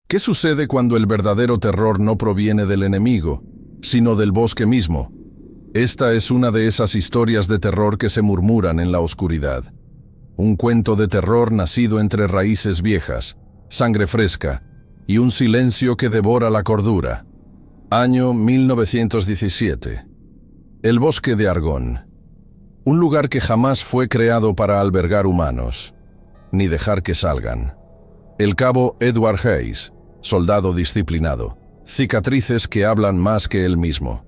¿Qué sucede cuando el verdadero terror no proviene del enemigo, sino del bosque mismo? Esta es una de esas historias de terror que se murmuran en la oscuridad. Un cuento de terror nacido entre raíces viejas, sangre fresca y un silencio que devora la cordura. Año 1917. El bosque de Argonne. Un lugar que jamás fue creado para albergar humanos, ni dejar que salgan. El cabo Edward Hayes, soldado disciplinado, cicatrices que hablan más que él mismo.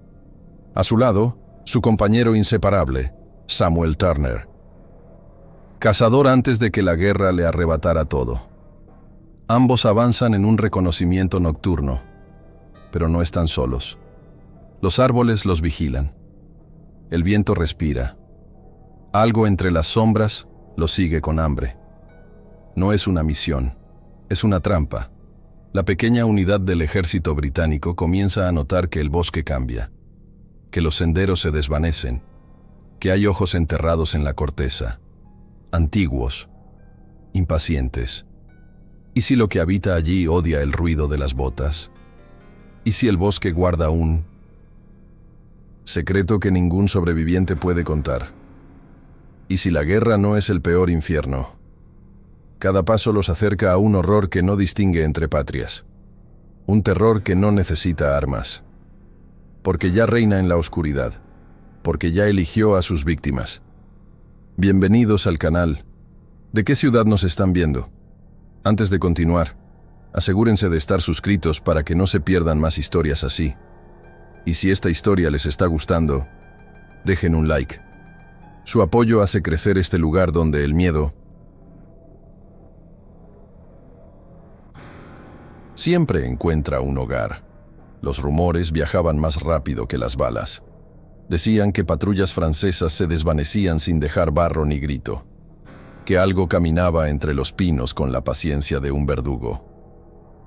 A su lado, su compañero inseparable, Samuel Turner. Cazador antes de que la guerra le arrebatara todo. Ambos avanzan en un reconocimiento nocturno, pero no están solos. Los árboles los vigilan. El viento respira. Algo entre las sombras los sigue con hambre. No es una misión, es una trampa. La pequeña unidad del ejército británico comienza a notar que el bosque cambia, que los senderos se desvanecen, que hay ojos enterrados en la corteza, antiguos, impacientes. ¿Y si lo que habita allí odia el ruido de las botas? ¿Y si el bosque guarda un secreto que ningún sobreviviente puede contar? ¿Y si la guerra no es el peor infierno? Cada paso los acerca a un horror que no distingue entre patrias. Un terror que no necesita armas. Porque ya reina en la oscuridad. Porque ya eligió a sus víctimas. Bienvenidos al canal. ¿De qué ciudad nos están viendo? Antes de continuar, asegúrense de estar suscritos para que no se pierdan más historias así. Y si esta historia les está gustando, dejen un like. Su apoyo hace crecer este lugar donde el miedo siempre encuentra un hogar. Los rumores viajaban más rápido que las balas. Decían que patrullas francesas se desvanecían sin dejar barro ni grito, que algo caminaba entre los pinos con la paciencia de un verdugo.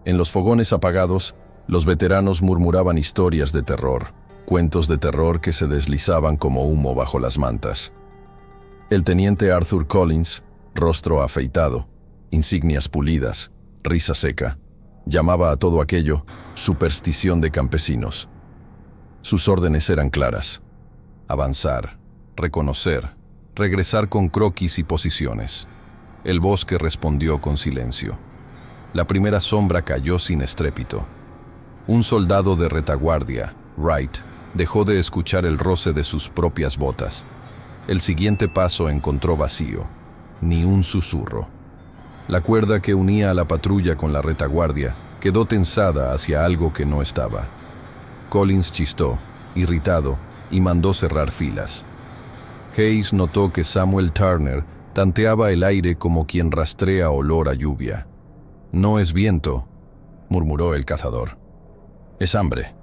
En los fogones apagados, los veteranos murmuraban historias de terror, cuentos de terror que se deslizaban como humo bajo las mantas. El teniente Arthur Collins, rostro afeitado, insignias pulidas, risa seca, llamaba a todo aquello superstición de campesinos. Sus órdenes eran claras: avanzar, reconocer, regresar con croquis y posiciones. El bosque respondió con silencio. La primera sombra cayó sin estrépito. Un soldado de retaguardia, Wright, dejó de escuchar el roce de sus propias botas. El siguiente paso encontró vacío, ni un susurro. La cuerda que unía a la patrulla con la retaguardia quedó tensada hacia algo que no estaba. Collins chistó, irritado, y mandó cerrar filas. Hayes notó que Samuel Turner tanteaba el aire como quien rastrea olor a lluvia. «No es viento», murmuró el cazador. «Es hambre».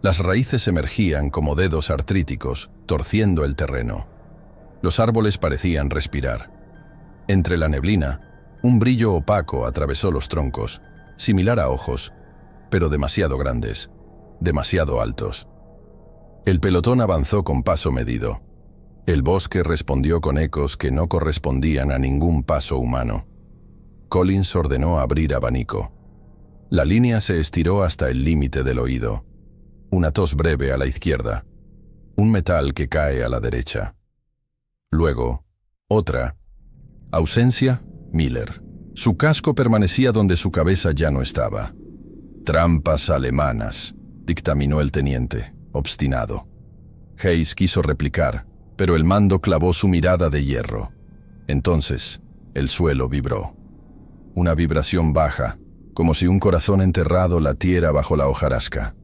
Las raíces emergían como dedos artríticos, torciendo el terreno. Los árboles parecían respirar. Entre la neblina, un brillo opaco atravesó los troncos, similar a ojos, pero demasiado grandes, demasiado altos. El pelotón avanzó con paso medido. El bosque respondió con ecos que no correspondían a ningún paso humano. Collins ordenó abrir abanico. La línea se estiró hasta el límite del oído. Una tos breve a la izquierda. Un metal que cae a la derecha. Luego, otra. Ausencia, Miller. Su casco permanecía donde su cabeza ya no estaba. «Trampas alemanas», dictaminó el teniente, obstinado. Hayes quiso replicar, pero el mando clavó su mirada de hierro. Entonces, el suelo vibró. Una vibración baja, como si un corazón enterrado latiera bajo la hojarasca.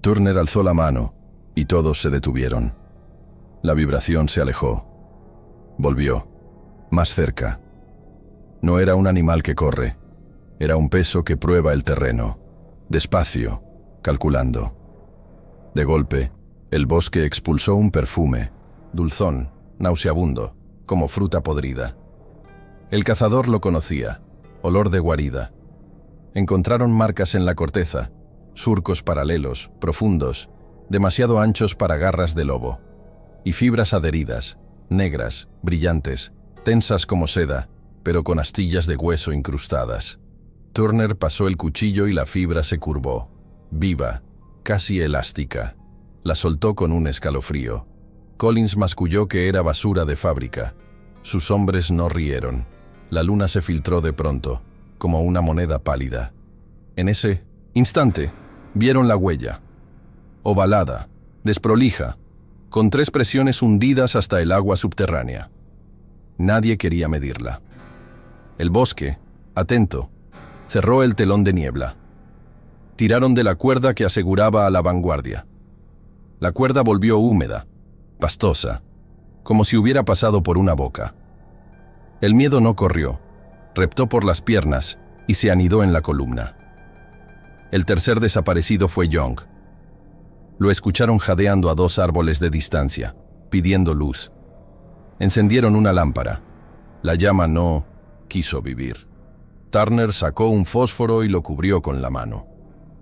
Turner alzó la mano, y todos se detuvieron. La vibración se alejó. Volvió, más cerca. No era un animal que corre, era un peso que prueba el terreno, despacio, calculando. De golpe, el bosque expulsó un perfume, dulzón, nauseabundo, como fruta podrida. El cazador lo conocía, olor de guarida. Encontraron marcas en la corteza, surcos paralelos, profundos, demasiado anchos para garras de lobo, y fibras adheridas, negras, brillantes, tensas como seda, pero con astillas de hueso incrustadas. Turner pasó el cuchillo y la fibra se curvó, viva, casi elástica. La soltó con un escalofrío. Collins masculló que era basura de fábrica. Sus hombres no rieron. La luna se filtró de pronto, como una moneda pálida. En ese instante, vieron la huella. Ovalada, desprolija, con 3 presiones hundidas hasta el agua subterránea. Nadie quería medirla. El bosque, atento, cerró el telón de niebla. Tiraron de la cuerda que aseguraba a la vanguardia. La cuerda volvió húmeda, pastosa, como si hubiera pasado por una boca. El miedo no corrió, reptó por las piernas y se anidó en la columna. El tercer desaparecido fue Young. Lo escucharon jadeando a 2 árboles de distancia, pidiendo luz. Encendieron una lámpara. La llama no quiso vivir. Turner sacó un fósforo y lo cubrió con la mano.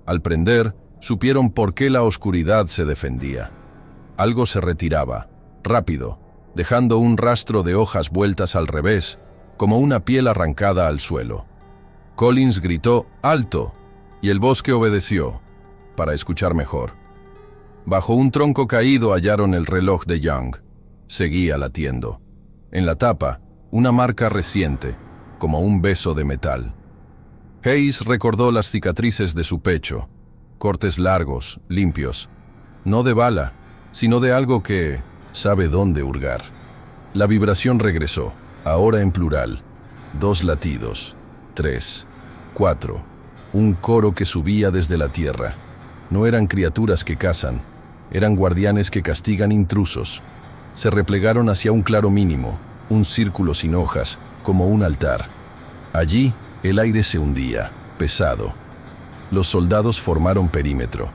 Al prender, supieron por qué la oscuridad se defendía. Algo se retiraba, rápido, dejando un rastro de hojas vueltas al revés, como una piel arrancada al suelo. Collins gritó «¡Alto!» y el bosque obedeció, para escuchar mejor. Bajo un tronco caído hallaron el reloj de Young. Seguía latiendo. En la tapa, una marca reciente, como un beso de metal. Hayes recordó las cicatrices de su pecho, cortes largos, limpios, no de bala, sino de algo que sabe dónde hurgar. La vibración regresó, ahora en plural. 2 latidos, 3, 4, un coro que subía desde la tierra. No eran criaturas que cazan, eran guardianes que castigan intrusos. Se replegaron hacia un claro mínimo, un círculo sin hojas, como un altar. Allí, el aire se hundía, pesado. Los soldados formaron perímetro.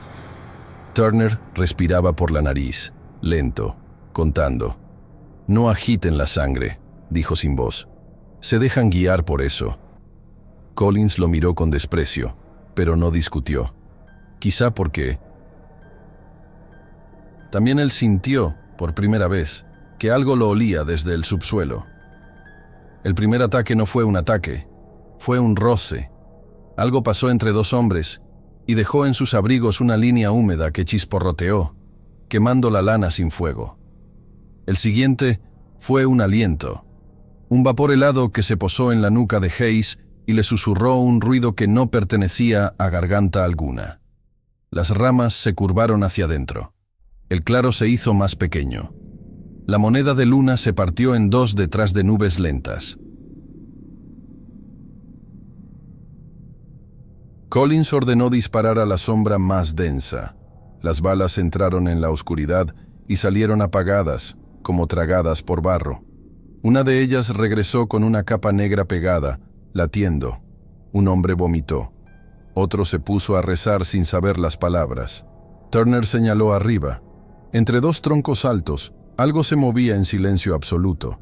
Turner respiraba por la nariz, lento, contando. «No agiten la sangre», dijo sin voz. «Se dejan guiar por eso». Collins lo miró con desprecio, pero no discutió. Quizá porque también él sintió, por primera vez, que algo lo olía desde el subsuelo. El primer ataque no fue un ataque, fue un roce. Algo pasó entre 2 hombres y dejó en sus abrigos una línea húmeda que chisporroteó, quemando la lana sin fuego. El siguiente fue un aliento, un vapor helado que se posó en la nuca de Hayes y le susurró un ruido que no pertenecía a garganta alguna. Las ramas se curvaron hacia adentro. El claro se hizo más pequeño. La moneda de luna se partió en 2 detrás de nubes lentas. Collins ordenó disparar a la sombra más densa. Las balas entraron en la oscuridad y salieron apagadas, como tragadas por barro. Una de ellas regresó con una capa negra pegada, latiendo. Un hombre vomitó. Otro se puso a rezar sin saber las palabras. Turner señaló arriba. Entre 2 troncos altos, algo se movía en silencio absoluto.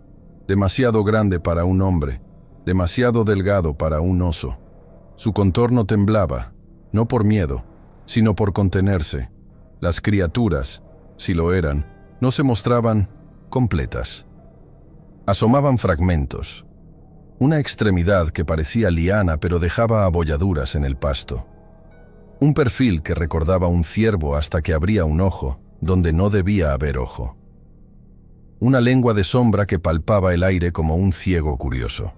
Demasiado grande para un hombre, demasiado delgado para un oso. Su contorno temblaba, no por miedo, sino por contenerse. Las criaturas, si lo eran, no se mostraban completas. Asomaban fragmentos. Una extremidad que parecía liana pero dejaba abolladuras en el pasto. Un perfil que recordaba un ciervo hasta que abría un ojo, donde no debía haber ojo. Una lengua de sombra que palpaba el aire como un ciego curioso.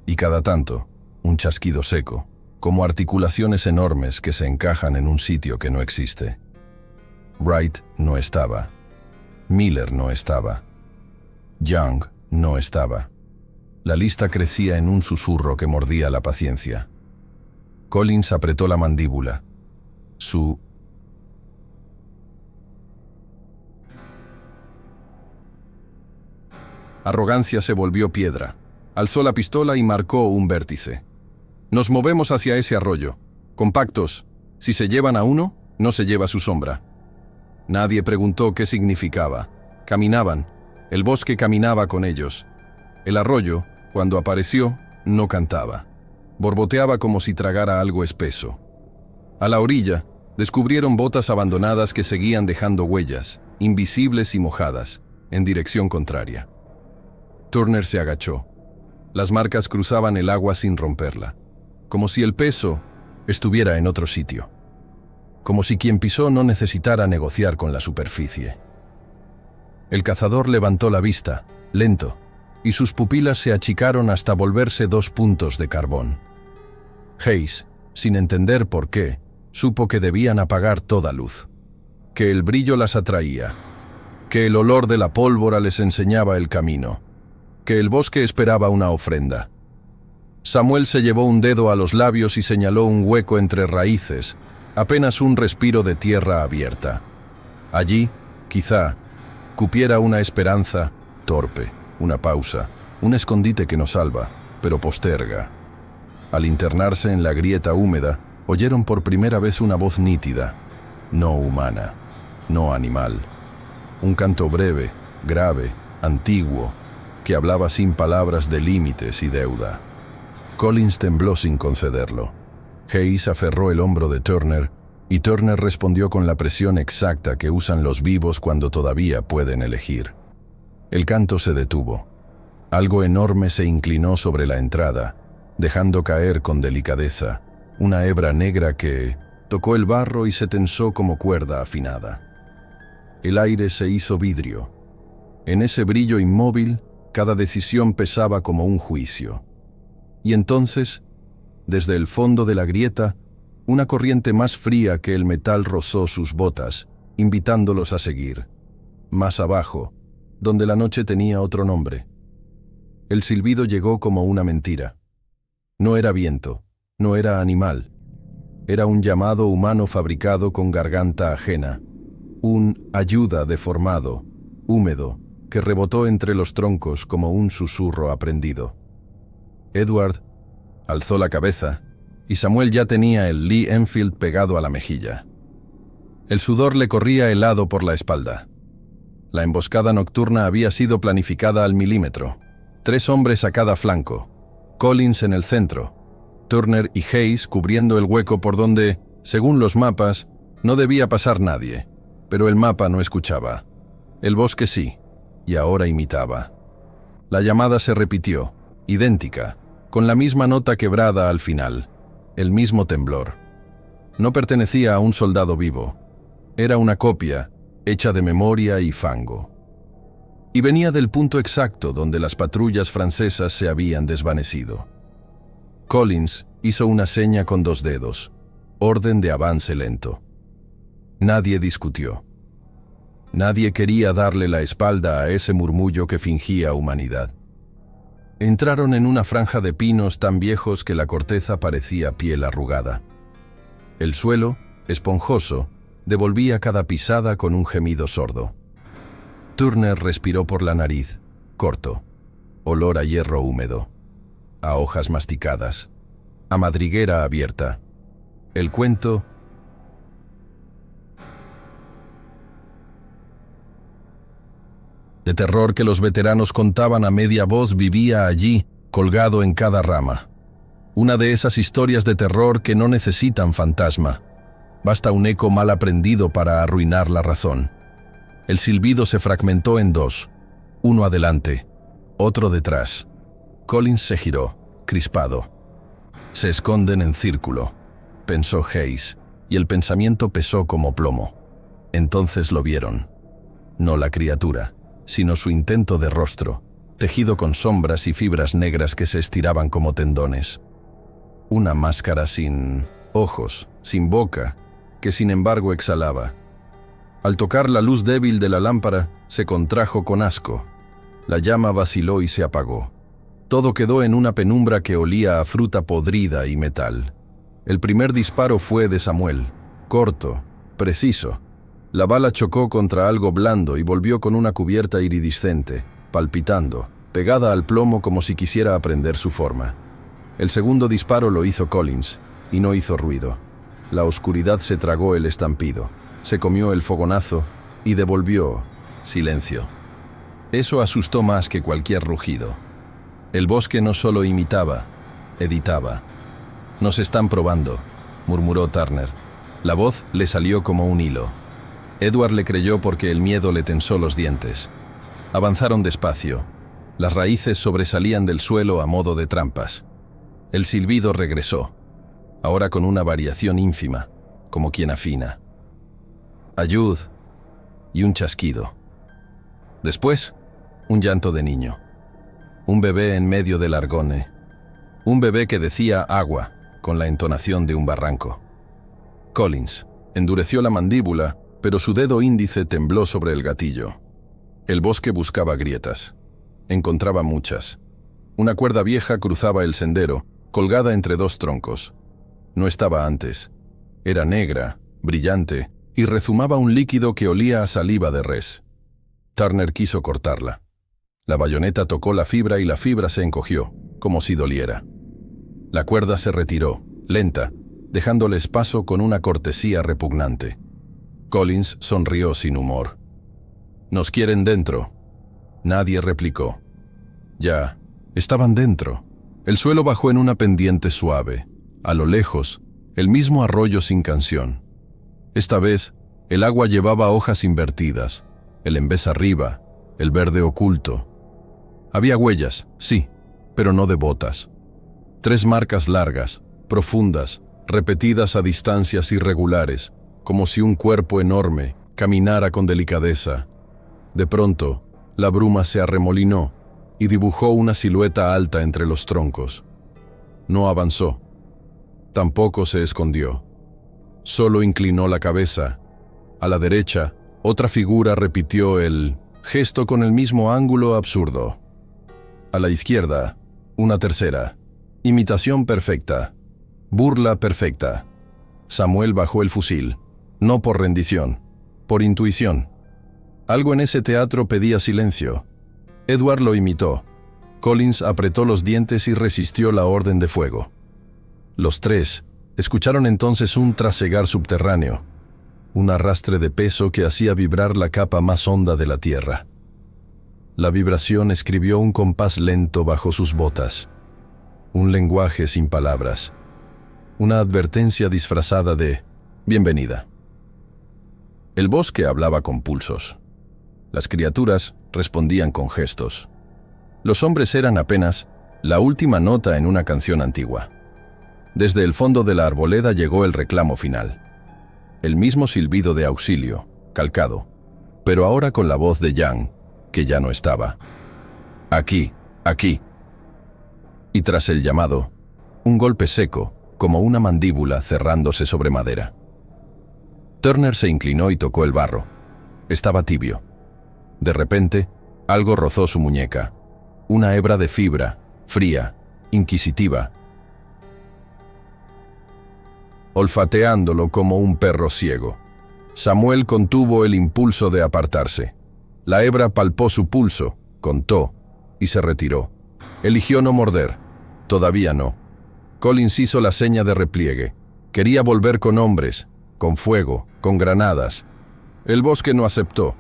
Y cada tanto, un chasquido seco, como articulaciones enormes que se encajan en un sitio que no existe. Wright no estaba. Miller no estaba. Young no estaba. La lista crecía en un susurro que mordía la paciencia. Collins apretó la mandíbula. Su arrogancia se volvió piedra. Alzó la pistola y marcó un vértice. Nos movemos hacia ese arroyo. Compactos. Si se llevan a uno, no se lleva su sombra. Nadie preguntó qué significaba. Caminaban. El bosque caminaba con ellos. El arroyo, cuando apareció, no cantaba. Borboteaba como si tragara algo espeso. A la orilla, descubrieron botas abandonadas que seguían dejando huellas, invisibles y mojadas, en dirección contraria. Turner se agachó. Las marcas cruzaban el agua sin romperla. como si el peso estuviera en otro sitio, como si quien pisó no necesitara negociar con la superficie. El cazador levantó la vista, lento, y sus pupilas se achicaron hasta volverse 2 puntos de carbón. Hayes, sin entender por qué, supo que debían apagar toda luz, que el brillo las atraía, que el olor de la pólvora les enseñaba el camino, que el bosque esperaba una ofrenda. Samuel se llevó un dedo a los labios y señaló un hueco entre raíces, apenas un respiro de tierra abierta. Allí, quizá, cupiera una esperanza torpe, una pausa, un escondite que no salva, pero posterga. Al internarse en la grieta húmeda, oyeron por primera vez una voz nítida, no humana, no animal. Un canto breve, grave, antiguo, que hablaba sin palabras de límites y deuda. Collins tembló sin concederlo. Hayes aferró el hombro de Turner, y Turner respondió con la presión exacta que usan los vivos cuando todavía pueden elegir. El canto se detuvo. Algo enorme se inclinó sobre la entrada, dejando caer con delicadeza una hebra negra que tocó el barro y se tensó como cuerda afinada. El aire se hizo vidrio. En ese brillo inmóvil, cada decisión pesaba como un juicio. Y entonces, desde el fondo de la grieta, una corriente más fría que el metal rozó sus botas, invitándolos a seguir. Más abajo, donde la noche tenía otro nombre. El silbido llegó como una mentira. No era viento, no era animal. Era un llamado humano fabricado con garganta ajena, un ayuda deformado, húmedo, que rebotó entre los troncos como un susurro aprendido. Edward alzó la cabeza, y Samuel ya tenía el Lee Enfield pegado a la mejilla. El sudor le corría helado por la espalda. La emboscada nocturna había sido planificada al milímetro. 3 hombres a cada flanco, Collins en el centro, Turner y Hayes cubriendo el hueco por donde, según los mapas, no debía pasar nadie, pero el mapa no escuchaba. El bosque sí, y ahora imitaba. La llamada se repitió, idéntica, con la misma nota quebrada al final, el mismo temblor. No pertenecía a un soldado vivo. Era una copia, hecha de memoria y fango. Y venía del punto exacto donde las patrullas francesas se habían desvanecido. Collins hizo una seña con 2 dedos, orden de avance lento. Nadie discutió. Nadie quería darle la espalda a ese murmullo que fingía humanidad. Entraron en una franja de pinos tan viejos que la corteza parecía piel arrugada. El suelo, esponjoso, devolvía cada pisada con un gemido sordo. Turner respiró por la nariz, corto, olor a hierro húmedo, a hojas masticadas, a madriguera abierta. El cuento de terror que los veteranos contaban a media voz vivía allí, colgado en cada rama. Una de esas historias de terror que no necesitan fantasma. Basta un eco mal aprendido para arruinar la razón. El silbido se fragmentó en 2, uno adelante, otro detrás. Collins se giró, crispado. Se esconden en círculo, pensó Hayes, y el pensamiento pesó como plomo. Entonces lo vieron. No la criatura, sino su intento de rostro, tejido con sombras y fibras negras que se estiraban como tendones. Una máscara sin ojos, sin boca, que sin embargo exhalaba. Al tocar la luz débil de la lámpara, se contrajo con asco. La llama vaciló y se apagó. Todo quedó en una penumbra que olía a fruta podrida y metal. El primer disparo fue de Samuel, corto, preciso. La bala chocó contra algo blando y volvió con una cubierta iridiscente, palpitando, pegada al plomo como si quisiera aprender su forma. El segundo disparo lo hizo Collins, y no hizo ruido. La oscuridad se tragó el estampido, se comió el fogonazo y devolvió silencio. Eso asustó más que cualquier rugido. El bosque no solo imitaba, editaba. «Nos están probando», murmuró Turner. La voz le salió como un hilo. Edward le creyó porque el miedo le tensó los dientes. Avanzaron despacio. Las raíces sobresalían del suelo a modo de trampas. El silbido regresó, ahora con una variación ínfima, como quien afina. Ayud y un chasquido. Después, un llanto de niño. Un bebé en medio del argone. Un bebé que decía agua, con la entonación de un barranco. Collins endureció la mandíbula, pero su dedo índice tembló sobre el gatillo. El bosque buscaba grietas. Encontraba muchas. Una cuerda vieja cruzaba el sendero, colgada entre dos troncos. No estaba antes. Era negra, brillante, y rezumaba un líquido que olía a saliva de res. Turner quiso cortarla. La bayoneta tocó la fibra y la fibra se encogió, como si doliera. La cuerda se retiró, lenta, dejándoles paso con una cortesía repugnante. Collins sonrió sin humor. «Nos quieren dentro». Nadie replicó. Ya, estaban dentro. El suelo bajó en una pendiente suave. A lo lejos, el mismo arroyo sin canción. Esta vez, el agua llevaba hojas invertidas, el embés arriba, el verde oculto. Había huellas, sí, pero no de botas. 3 marcas largas, profundas, repetidas a distancias irregulares, como si un cuerpo enorme caminara con delicadeza. De pronto, la bruma se arremolinó y dibujó una silueta alta entre los troncos. No avanzó. Tampoco se escondió. Solo inclinó la cabeza. A la derecha, otra figura repitió el gesto con el mismo ángulo absurdo. A la izquierda, una tercera. Imitación perfecta. Burla perfecta. Samuel bajó el fusil, no por rendición, por intuición. Algo en ese teatro pedía silencio. Edward lo imitó. Collins apretó los dientes y resistió la orden de fuego. Los 3 escucharon entonces un trasegar subterráneo, un arrastre de peso que hacía vibrar la capa más honda de la tierra. La vibración escribió un compás lento bajo sus botas, un lenguaje sin palabras, una advertencia disfrazada de bienvenida. El bosque hablaba con pulsos. Las criaturas respondían con gestos. Los hombres eran apenas la última nota en una canción antigua. Desde el fondo de la arboleda llegó el reclamo final. El mismo silbido de auxilio, calcado, pero ahora con la voz de Jan, que ya no estaba. «Aquí, aquí». Y tras el llamado, un golpe seco, como una mandíbula cerrándose sobre madera. Turner se inclinó y tocó el barro. Estaba tibio. De repente, algo rozó su muñeca. Una hebra de fibra, fría, inquisitiva. Olfateándolo como un perro ciego, Samuel contuvo el impulso de apartarse. La hebra palpó su pulso, contó, y se retiró. Eligió no morder. Todavía no. Collins hizo la seña de repliegue. Quería volver con hombres, con fuego, con granadas. El bosque no aceptó.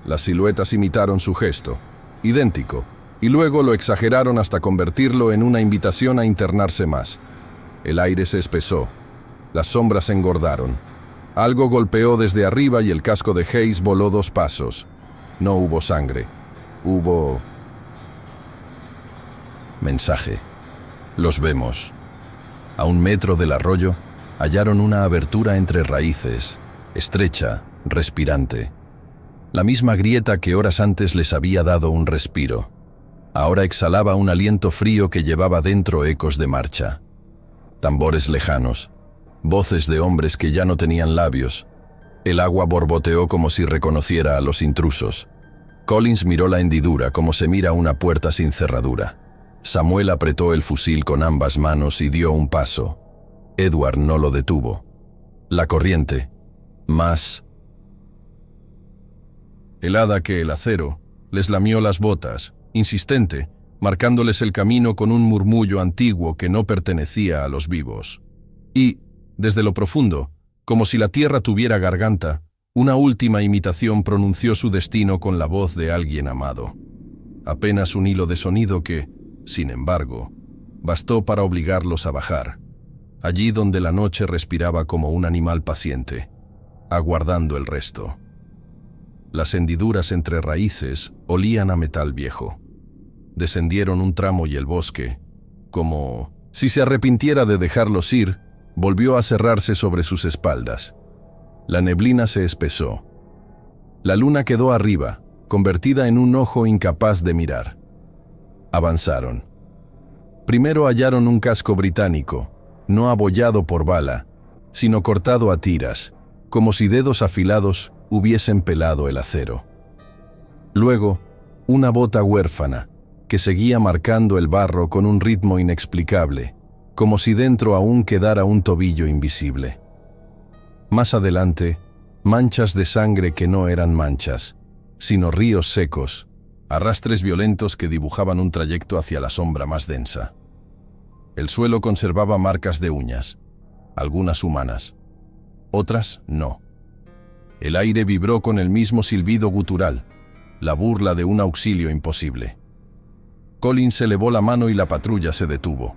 Las siluetas imitaron su gesto, idéntico, y luego lo exageraron hasta convertirlo en una invitación a internarse más. El aire se espesó. Las sombras se engordaron. Algo golpeó desde arriba y el casco de Hayes voló 2 pasos. No hubo sangre. Hubo... mensaje. Los vemos. A 1 metro del arroyo, hallaron una abertura entre raíces, estrecha, respirante. La misma grieta que horas antes les había dado un respiro. Ahora exhalaba un aliento frío que llevaba dentro ecos de marcha. Tambores lejanos, voces de hombres que ya no tenían labios. El agua borboteó como si reconociera a los intrusos. Collins miró la hendidura como se mira una puerta sin cerradura. Samuel apretó el fusil con ambas manos y dio un paso. Edward no lo detuvo. La corriente, más helada que el acero, les lamió las botas, insistente, marcándoles el camino con un murmullo antiguo que no pertenecía a los vivos. Y, desde lo profundo, como si la tierra tuviera garganta, una última imitación pronunció su destino con la voz de alguien amado. Apenas un hilo de sonido que, sin embargo, bastó para obligarlos a bajar, allí donde la noche respiraba como un animal paciente, aguardando el resto. Las hendiduras entre raíces olían a metal viejo. Descendieron un tramo y el bosque, como si se arrepintiera de dejarlos ir, volvió a cerrarse sobre sus espaldas. La neblina se espesó. La luna quedó arriba, convertida en un ojo incapaz de mirar. Avanzaron. Primero hallaron un casco británico, no abollado por bala, sino cortado a tiras, como si dedos afilados hubiesen pelado el acero. Luego, una bota huérfana, que seguía marcando el barro con un ritmo inexplicable, como si dentro aún quedara un tobillo invisible. Más adelante, manchas de sangre que no eran manchas, sino ríos secos, arrastres violentos que dibujaban un trayecto hacia la sombra más densa. El suelo conservaba marcas de uñas, algunas humanas, otras no. El aire vibró con el mismo silbido gutural, la burla de un auxilio imposible. Collins elevó la mano y la patrulla se detuvo.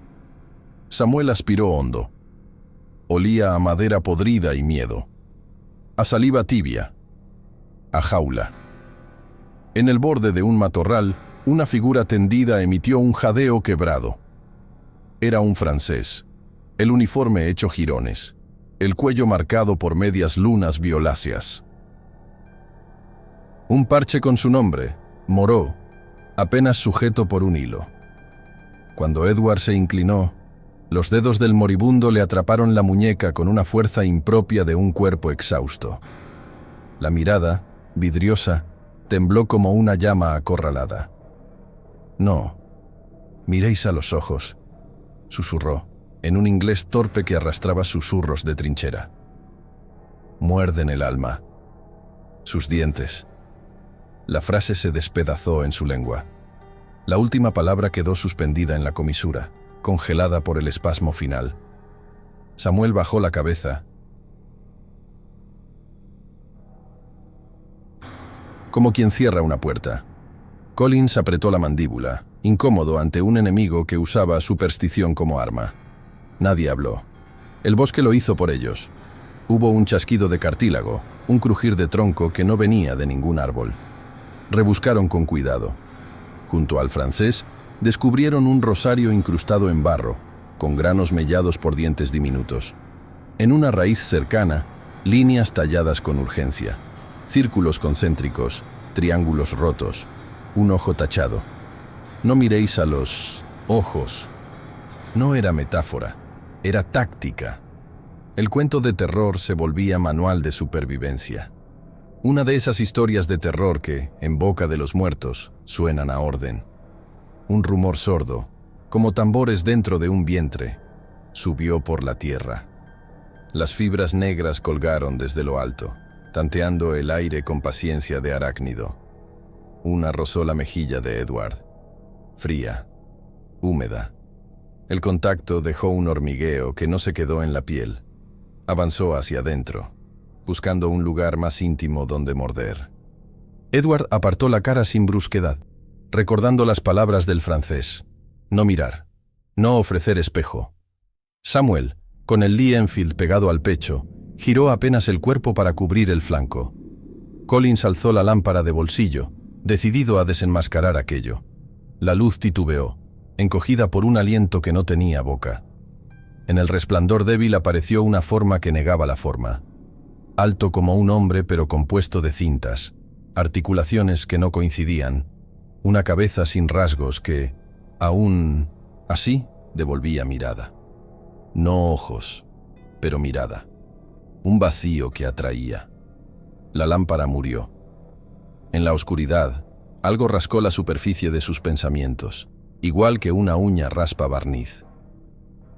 Samuel aspiró hondo. Olía a madera podrida y miedo, a saliva tibia, a jaula. En el borde de un matorral, una figura tendida emitió un jadeo quebrado. Era un francés, el uniforme hecho jirones, el cuello marcado por medias lunas violáceas. Un parche con su nombre, Moreau, apenas sujeto por un hilo. Cuando Edward se inclinó, los dedos del moribundo le atraparon la muñeca con una fuerza impropia de un cuerpo exhausto. La mirada, vidriosa, tembló como una llama acorralada. «No, miréis a los ojos», susurró, en un inglés torpe que arrastraba susurros de trinchera. «Muerden el alma. Sus dientes». La frase se despedazó en su lengua. La última palabra quedó suspendida en la comisura, congelada por el espasmo final. Samuel bajó la cabeza, como quien cierra una puerta. Collins apretó la mandíbula, incómodo ante un enemigo que usaba superstición como arma. Nadie habló. El bosque lo hizo por ellos. Hubo un chasquido de cartílago, un crujir de tronco que no venía de ningún árbol. Rebuscaron con cuidado. Junto al francés, descubrieron un rosario incrustado en barro, con granos mellados por dientes diminutos. En una raíz cercana, líneas talladas con urgencia, círculos concéntricos, triángulos rotos, un ojo tachado. No miréis a los ojos. No era metáfora, era táctica. El cuento de terror se volvía manual de supervivencia. Una de esas historias de terror que, en boca de los muertos, suenan a orden. Un rumor sordo, como tambores dentro de un vientre, subió por la tierra. Las fibras negras colgaron desde lo alto, tanteando el aire con paciencia de arácnido. Una rozó la mejilla de Edward, fría, húmeda. El contacto dejó un hormigueo que no se quedó en la piel. Avanzó hacia adentro, buscando un lugar más íntimo donde morder. Edward apartó la cara sin brusquedad, recordando las palabras del francés. No mirar, no ofrecer espejo. Samuel, con el Lee Enfield pegado al pecho, giró apenas el cuerpo para cubrir el flanco. Collins alzó la lámpara de bolsillo, decidido a desenmascarar aquello. La luz titubeó, encogida por un aliento que no tenía boca. En el resplandor débil apareció una forma que negaba la forma. Alto como un hombre pero compuesto de cintas, articulaciones que no coincidían, una cabeza sin rasgos que, aún así, devolvía mirada. No ojos, pero mirada. Un vacío que atraía. La lámpara murió. En la oscuridad, algo rascó la superficie de sus pensamientos, igual que una uña raspa barniz.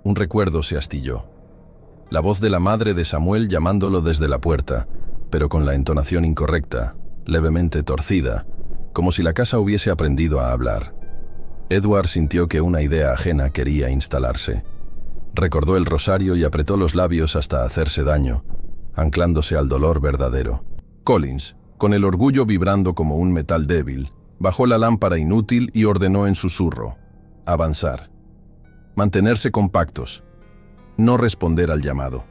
Un recuerdo se astilló. La voz de la madre de Samuel llamándolo desde la puerta, pero con la entonación incorrecta, levemente torcida, como si la casa hubiese aprendido a hablar. Edward sintió que una idea ajena quería instalarse. Recordó el rosario y apretó los labios hasta hacerse daño, anclándose al dolor verdadero. Collins, con el orgullo vibrando como un metal débil, bajó la lámpara inútil y ordenó en susurro: avanzar. Mantenerse compactos. No responder al llamado.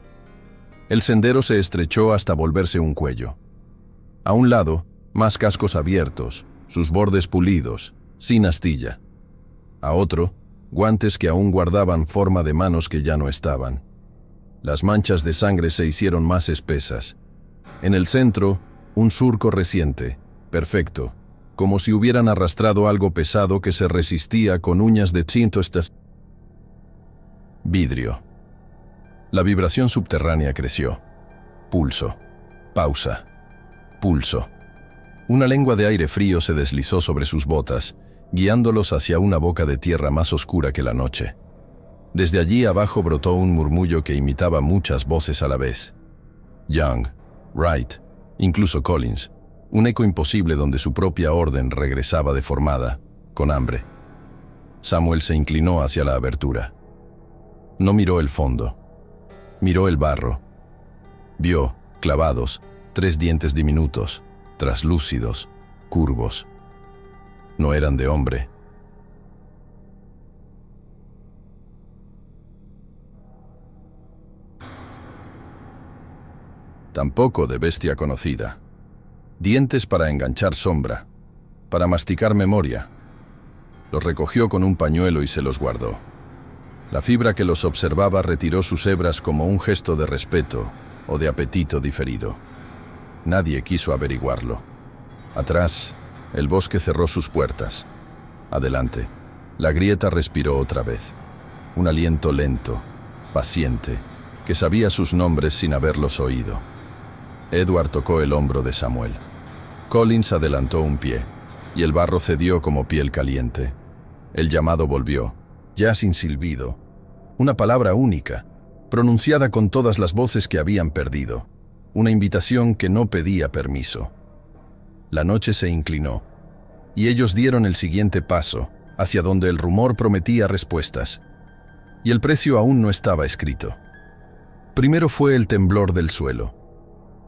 El sendero se estrechó hasta volverse un cuello. A un lado, más cascos abiertos, sus bordes pulidos, sin astilla. A otro, guantes que aún guardaban forma de manos que ya no estaban. Las manchas de sangre se hicieron más espesas. En el centro, un surco reciente, perfecto, como si hubieran arrastrado algo pesado que se resistía con uñas de cinto. Vidrio. La vibración subterránea creció. Pulso. Pausa. Pulso. Una lengua de aire frío se deslizó sobre sus botas, guiándolos hacia una boca de tierra más oscura que la noche. Desde allí abajo brotó un murmullo que imitaba muchas voces a la vez. Young, Wright, incluso Collins. Un eco imposible donde su propia orden regresaba deformada, con hambre. Samuel se inclinó hacia la abertura. No miró el fondo. Miró el barro. Vio, clavados, 3 dientes diminutos, traslúcidos, curvos. No eran de hombre. Tampoco de bestia conocida. Dientes para enganchar sombra, para masticar memoria. Los recogió con un pañuelo y se los guardó. La fibra que los observaba retiró sus hebras como un gesto de respeto o de apetito diferido. Nadie quiso averiguarlo. Atrás, el bosque cerró sus puertas. Adelante, la grieta respiró otra vez. Un aliento lento, paciente, que sabía sus nombres sin haberlos oído. Edward tocó el hombro de Samuel. Collins adelantó un pie, y el barro cedió como piel caliente. El llamado volvió, ya sin silbido. Una palabra única, pronunciada con todas las voces que habían perdido. Una invitación que no pedía permiso. La noche se inclinó, y ellos dieron el siguiente paso, hacia donde el rumor prometía respuestas. Y el precio aún no estaba escrito. Primero fue el temblor del suelo.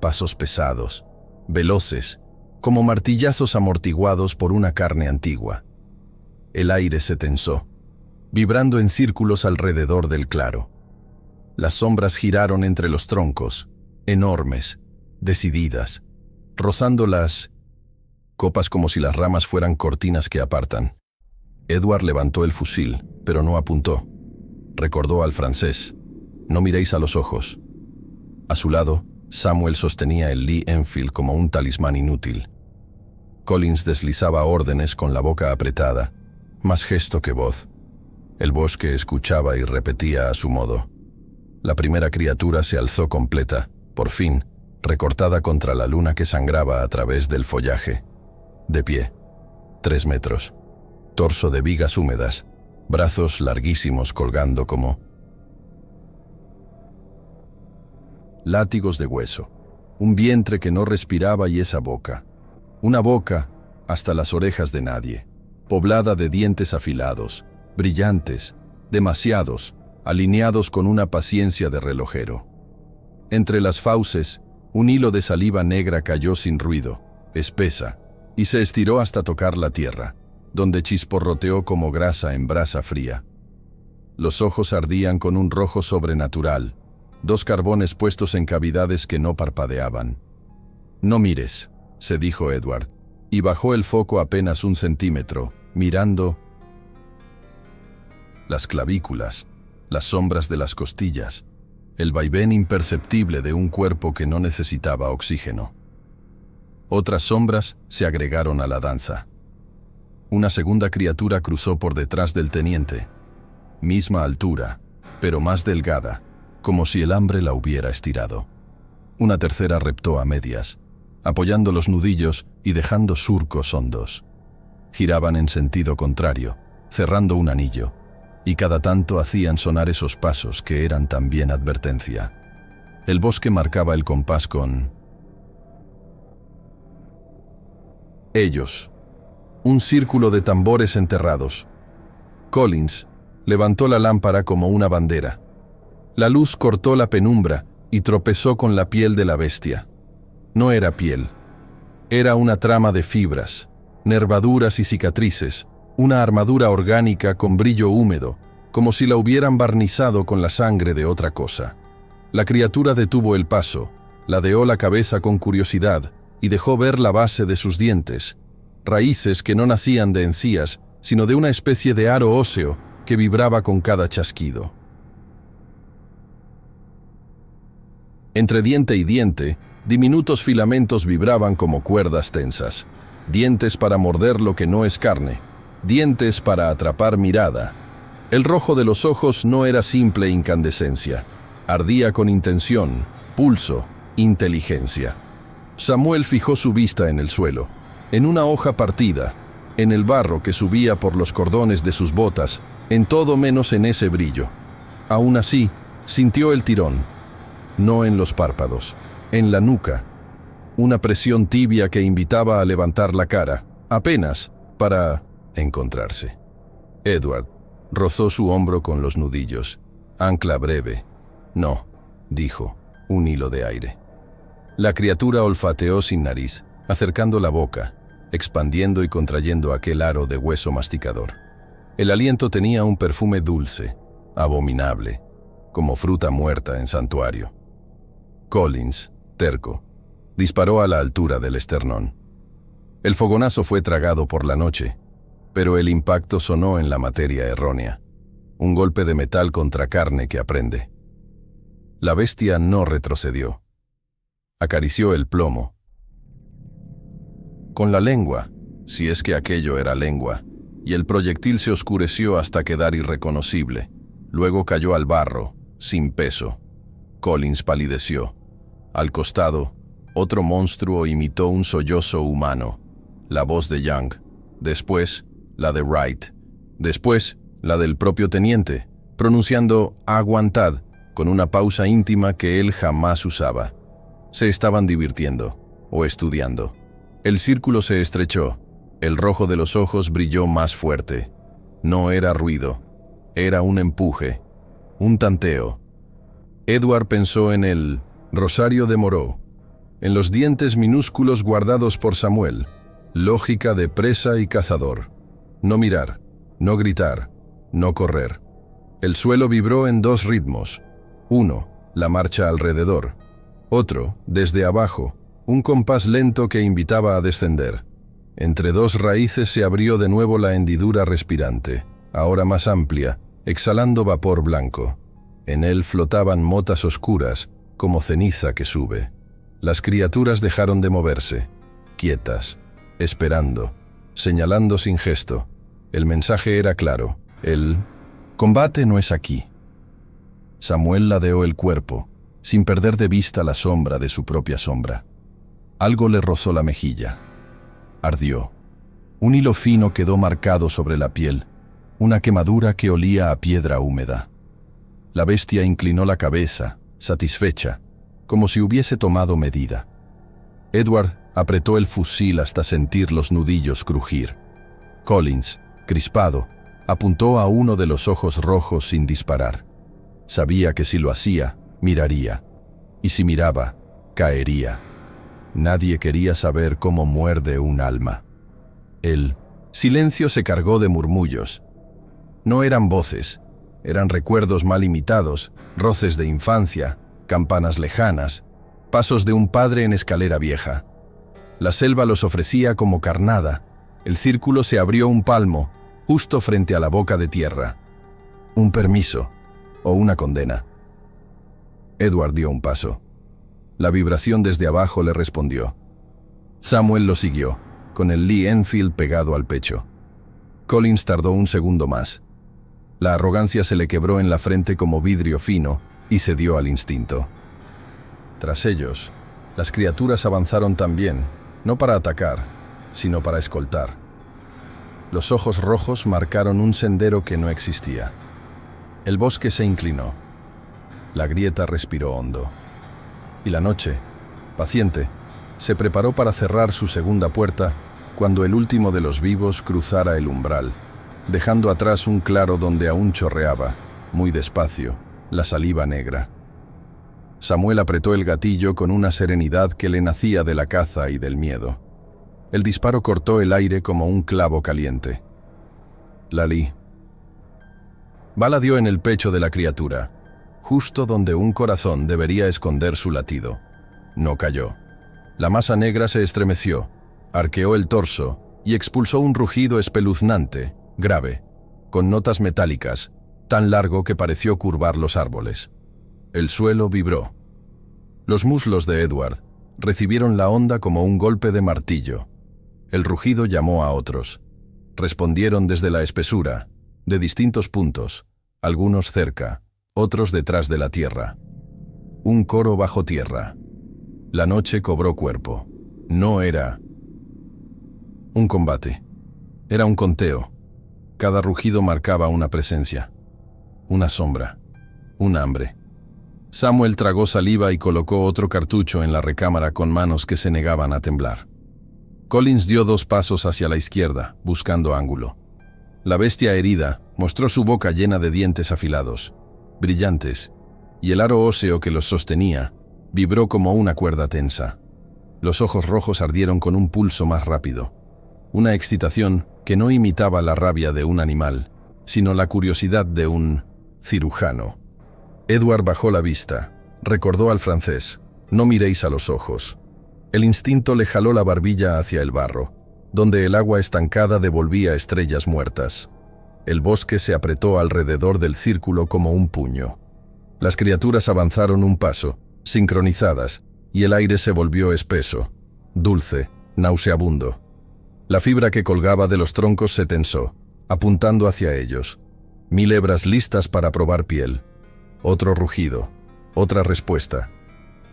Pasos pesados, veloces, como martillazos amortiguados por una carne antigua. El aire se tensó, vibrando en círculos alrededor del claro. Las sombras giraron entre los troncos, enormes, decididas, rozando las copas como si las ramas fueran cortinas que apartan. Edward levantó el fusil, pero no apuntó. Recordó al francés: «No miréis a los ojos». A su lado, Samuel sostenía el Lee Enfield como un talismán inútil. Collins deslizaba órdenes con la boca apretada, más gesto que voz. El bosque escuchaba y repetía a su modo. La primera criatura se alzó completa, por fin, recortada contra la luna que sangraba a través del follaje. De pie, 3 metros, torso de vigas húmedas, brazos larguísimos colgando como látigos de hueso, un vientre que no respiraba y esa boca, una boca hasta las orejas de nadie, poblada de dientes afilados, brillantes, demasiados, alineados con una paciencia de relojero. Entre las fauces, un hilo de saliva negra cayó sin ruido, espesa, y se estiró hasta tocar la tierra, donde chisporroteó como grasa en brasa fría. Los ojos ardían con un rojo sobrenatural, 2 carbones puestos en cavidades que no parpadeaban. «No mires», se dijo Edward, y bajó el foco apenas 1 centímetro, mirando las clavículas, las sombras de las costillas, el vaivén imperceptible de un cuerpo que no necesitaba oxígeno. Otras sombras se agregaron a la danza. Una segunda criatura cruzó por detrás del teniente. Misma altura, pero más delgada, como si el hambre la hubiera estirado. Una tercera reptó a medias, apoyando los nudillos y dejando surcos hondos. Giraban en sentido contrario, cerrando un anillo, y cada tanto hacían sonar esos pasos que eran también advertencia. El bosque marcaba el compás con ellos. Un círculo de tambores enterrados. Collins levantó la lámpara como una bandera. La luz cortó la penumbra y tropezó con la piel de la bestia. No era piel. Era una trama de fibras, nervaduras y cicatrices, una armadura orgánica con brillo húmedo, como si la hubieran barnizado con la sangre de otra cosa. La criatura detuvo el paso, ladeó la cabeza con curiosidad y dejó ver la base de sus dientes, raíces que no nacían de encías, sino de una especie de aro óseo que vibraba con cada chasquido. Entre diente y diente, diminutos filamentos vibraban como cuerdas tensas. Dientes para morder lo que no es carne. Dientes para atrapar mirada. El rojo de los ojos no era simple incandescencia. Ardía con intención, pulso, inteligencia. Samuel fijó su vista en el suelo, en una hoja partida, en el barro que subía por los cordones de sus botas, en todo menos en ese brillo. Aún así, sintió el tirón. No en los párpados, en la nuca. Una presión tibia que invitaba a levantar la cara, apenas para encontrarse. Edward rozó su hombro con los nudillos. Ancla breve. No, dijo, un hilo de aire. La criatura olfateó sin nariz, acercando la boca, expandiendo y contrayendo aquel aro de hueso masticador. El aliento tenía un perfume dulce, abominable, como fruta muerta en santuario. Collins, terco, disparó a la altura del esternón. El fogonazo fue tragado por la noche, pero el impacto sonó en la materia errónea, un golpe de metal contra carne que aprende. La bestia no retrocedió. Acarició el plomo. Con la lengua, si es que aquello era lengua, y el proyectil se oscureció hasta quedar irreconocible. Luego cayó al barro, sin peso. Collins palideció. Al costado, otro monstruo imitó un sollozo humano, la voz de Young, después la de Wright, después la del propio teniente, pronunciando «aguantad» con una pausa íntima que él jamás usaba. Se estaban divirtiendo, o estudiando. El círculo se estrechó, el rojo de los ojos brilló más fuerte. No era ruido, era un empuje, un tanteo. Edward pensó en el rosario de Moreau, en los dientes minúsculos guardados por Samuel, lógica de presa y cazador. No mirar, no gritar, no correr. El suelo vibró en dos ritmos. Uno, la marcha alrededor. Otro, desde abajo, un compás lento que invitaba a descender. Entre dos raíces se abrió de nuevo la hendidura respirante, ahora más amplia, exhalando vapor blanco. En él flotaban motas oscuras, como ceniza que sube. Las criaturas dejaron de moverse, quietas, esperando, señalando sin gesto. El mensaje era claro. El combate no es aquí. Samuel ladeó el cuerpo, sin perder de vista la sombra de su propia sombra. Algo le rozó la mejilla. Ardió. Un hilo fino quedó marcado sobre la piel, una quemadura que olía a piedra húmeda. La bestia inclinó la cabeza, satisfecha, como si hubiese tomado medida. Edward apretó el fusil hasta sentir los nudillos crujir. Collins, crispado, apuntó a uno de los ojos rojos sin disparar. Sabía que si lo hacía, miraría, y si miraba, caería. Nadie quería saber cómo muerde un alma. El silencio se cargó de murmullos. No eran voces, eran recuerdos mal imitados, roces de infancia, campanas lejanas, pasos de un padre en escalera vieja. La selva los ofrecía como carnada. El círculo se abrió un palmo, justo frente a la boca de tierra. Un permiso, o una condena. Edward dio un paso. La vibración desde abajo le respondió. Samuel lo siguió, con el Lee Enfield pegado al pecho. Collins tardó un segundo más. La arrogancia se le quebró en la frente como vidrio fino y cedió al instinto. Tras ellos, las criaturas avanzaron también, no para atacar, sino para escoltar. Los ojos rojos marcaron un sendero que no existía. El bosque se inclinó. La grieta respiró hondo. Y la noche, paciente, se preparó para cerrar su segunda puerta cuando el último de los vivos cruzara el umbral, dejando atrás un claro donde aún chorreaba, muy despacio, la saliva negra. Samuel apretó el gatillo con una serenidad que le nacía de la caza y del miedo. El disparo cortó el aire como un clavo caliente. Lali. Bala dio en el pecho de la criatura, justo donde un corazón debería esconder su latido. No cayó. La masa negra se estremeció, arqueó el torso y expulsó un rugido espeluznante, grave, con notas metálicas, tan largo que pareció curvar los árboles. El suelo vibró. Los muslos de Edward recibieron la onda como un golpe de martillo. El rugido llamó a otros. Respondieron desde la espesura, de distintos puntos, algunos cerca, otros detrás de la tierra. Un coro bajo tierra. La noche cobró cuerpo. No era un combate. Era un conteo. Cada rugido marcaba una presencia, una sombra, un hambre. Samuel tragó saliva y colocó otro cartucho en la recámara con manos que se negaban a temblar. Collins dio 2 pasos hacia la izquierda, buscando ángulo. La bestia herida mostró su boca llena de dientes afilados, brillantes, y el aro óseo que los sostenía vibró como una cuerda tensa. Los ojos rojos ardieron con un pulso más rápido, una excitación que no imitaba la rabia de un animal, sino la curiosidad de un cirujano. Edward bajó la vista, recordó al francés: «No miréis a los ojos». El instinto le jaló la barbilla hacia el barro, donde el agua estancada devolvía estrellas muertas. El bosque se apretó alrededor del círculo como un puño. Las criaturas avanzaron un paso, sincronizadas, y el aire se volvió espeso, dulce, nauseabundo. La fibra que colgaba de los troncos se tensó, apuntando hacia ellos. 1000 hebras listas para probar piel. Otro rugido, otra respuesta.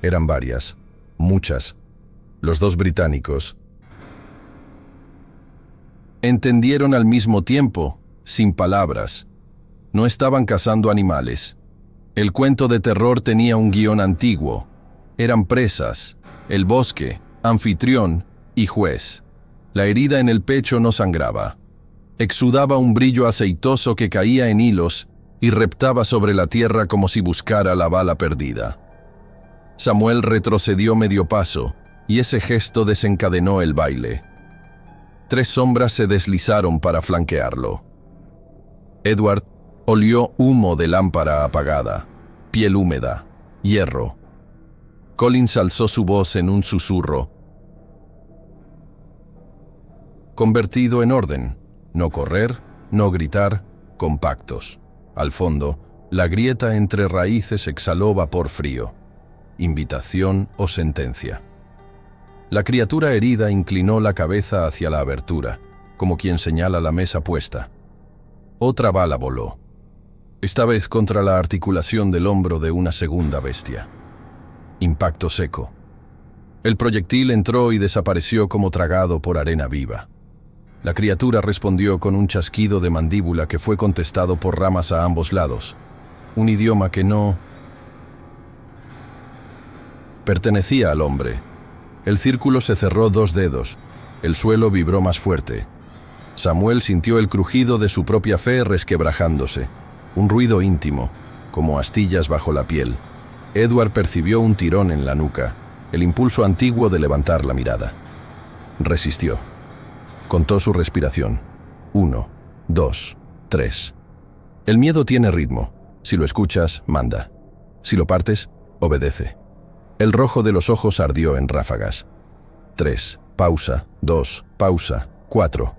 Eran varias, muchas. Los 2 británicos entendieron al mismo tiempo, sin palabras. No estaban cazando animales. El cuento de terror tenía un guión antiguo. Eran presas, el bosque, anfitrión y juez. La herida en el pecho no sangraba. Exudaba un brillo aceitoso que caía en hilos y reptaba sobre la tierra como si buscara la bala perdida. Samuel retrocedió medio paso, y ese gesto desencadenó el baile. 3 sombras se deslizaron para flanquearlo. Edward olió humo de lámpara apagada, piel húmeda, hierro. Collins alzó su voz en un susurro, convertido en orden: no correr, no gritar, compactos. Al fondo, la grieta entre raíces exhaló vapor frío. Invitación o sentencia. La criatura herida inclinó la cabeza hacia la abertura, como quien señala la mesa puesta. Otra bala voló, esta vez contra la articulación del hombro de una segunda bestia. Impacto seco. El proyectil entró y desapareció como tragado por arena viva. La criatura respondió con un chasquido de mandíbula que fue contestado por ramas a ambos lados, un idioma que no pertenecía al hombre. El círculo se cerró 2 dedos, el suelo vibró más fuerte. Samuel sintió el crujido de su propia fe resquebrajándose, un ruido íntimo, como astillas bajo la piel. Edward percibió un tirón en la nuca, el impulso antiguo de levantar la mirada. Resistió. Contó su respiración. 1, 2, 3. El miedo tiene ritmo. Si lo escuchas, manda. Si lo partes, obedece. El rojo de los ojos ardió en ráfagas. 3, pausa, 2, pausa, 4.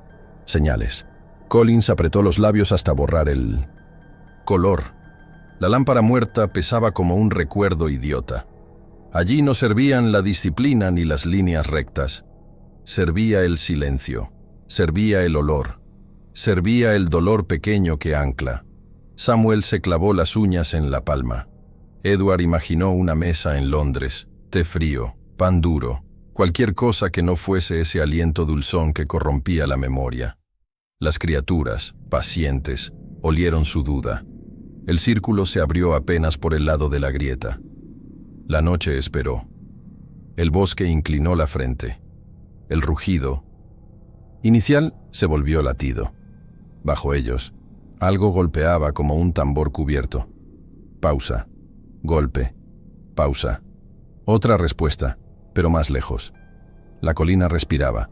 Señales. Collins apretó los labios hasta borrar el color. La lámpara muerta pesaba como un recuerdo idiota. Allí no servían la disciplina ni las líneas rectas. Servía el silencio. Servía el olor. Servía el dolor pequeño que ancla. Samuel se clavó las uñas en la palma. Edward imaginó una mesa en Londres, té frío, pan duro, cualquier cosa que no fuese ese aliento dulzón que corrompía la memoria. Las criaturas, pacientes, olieron su duda. El círculo se abrió apenas por el lado de la grieta. La noche esperó. El bosque inclinó la frente. El rugido inicial se volvió latido. Bajo ellos, algo golpeaba como un tambor cubierto. Pausa. Golpe. Pausa. Otra respuesta, pero más lejos. La colina respiraba.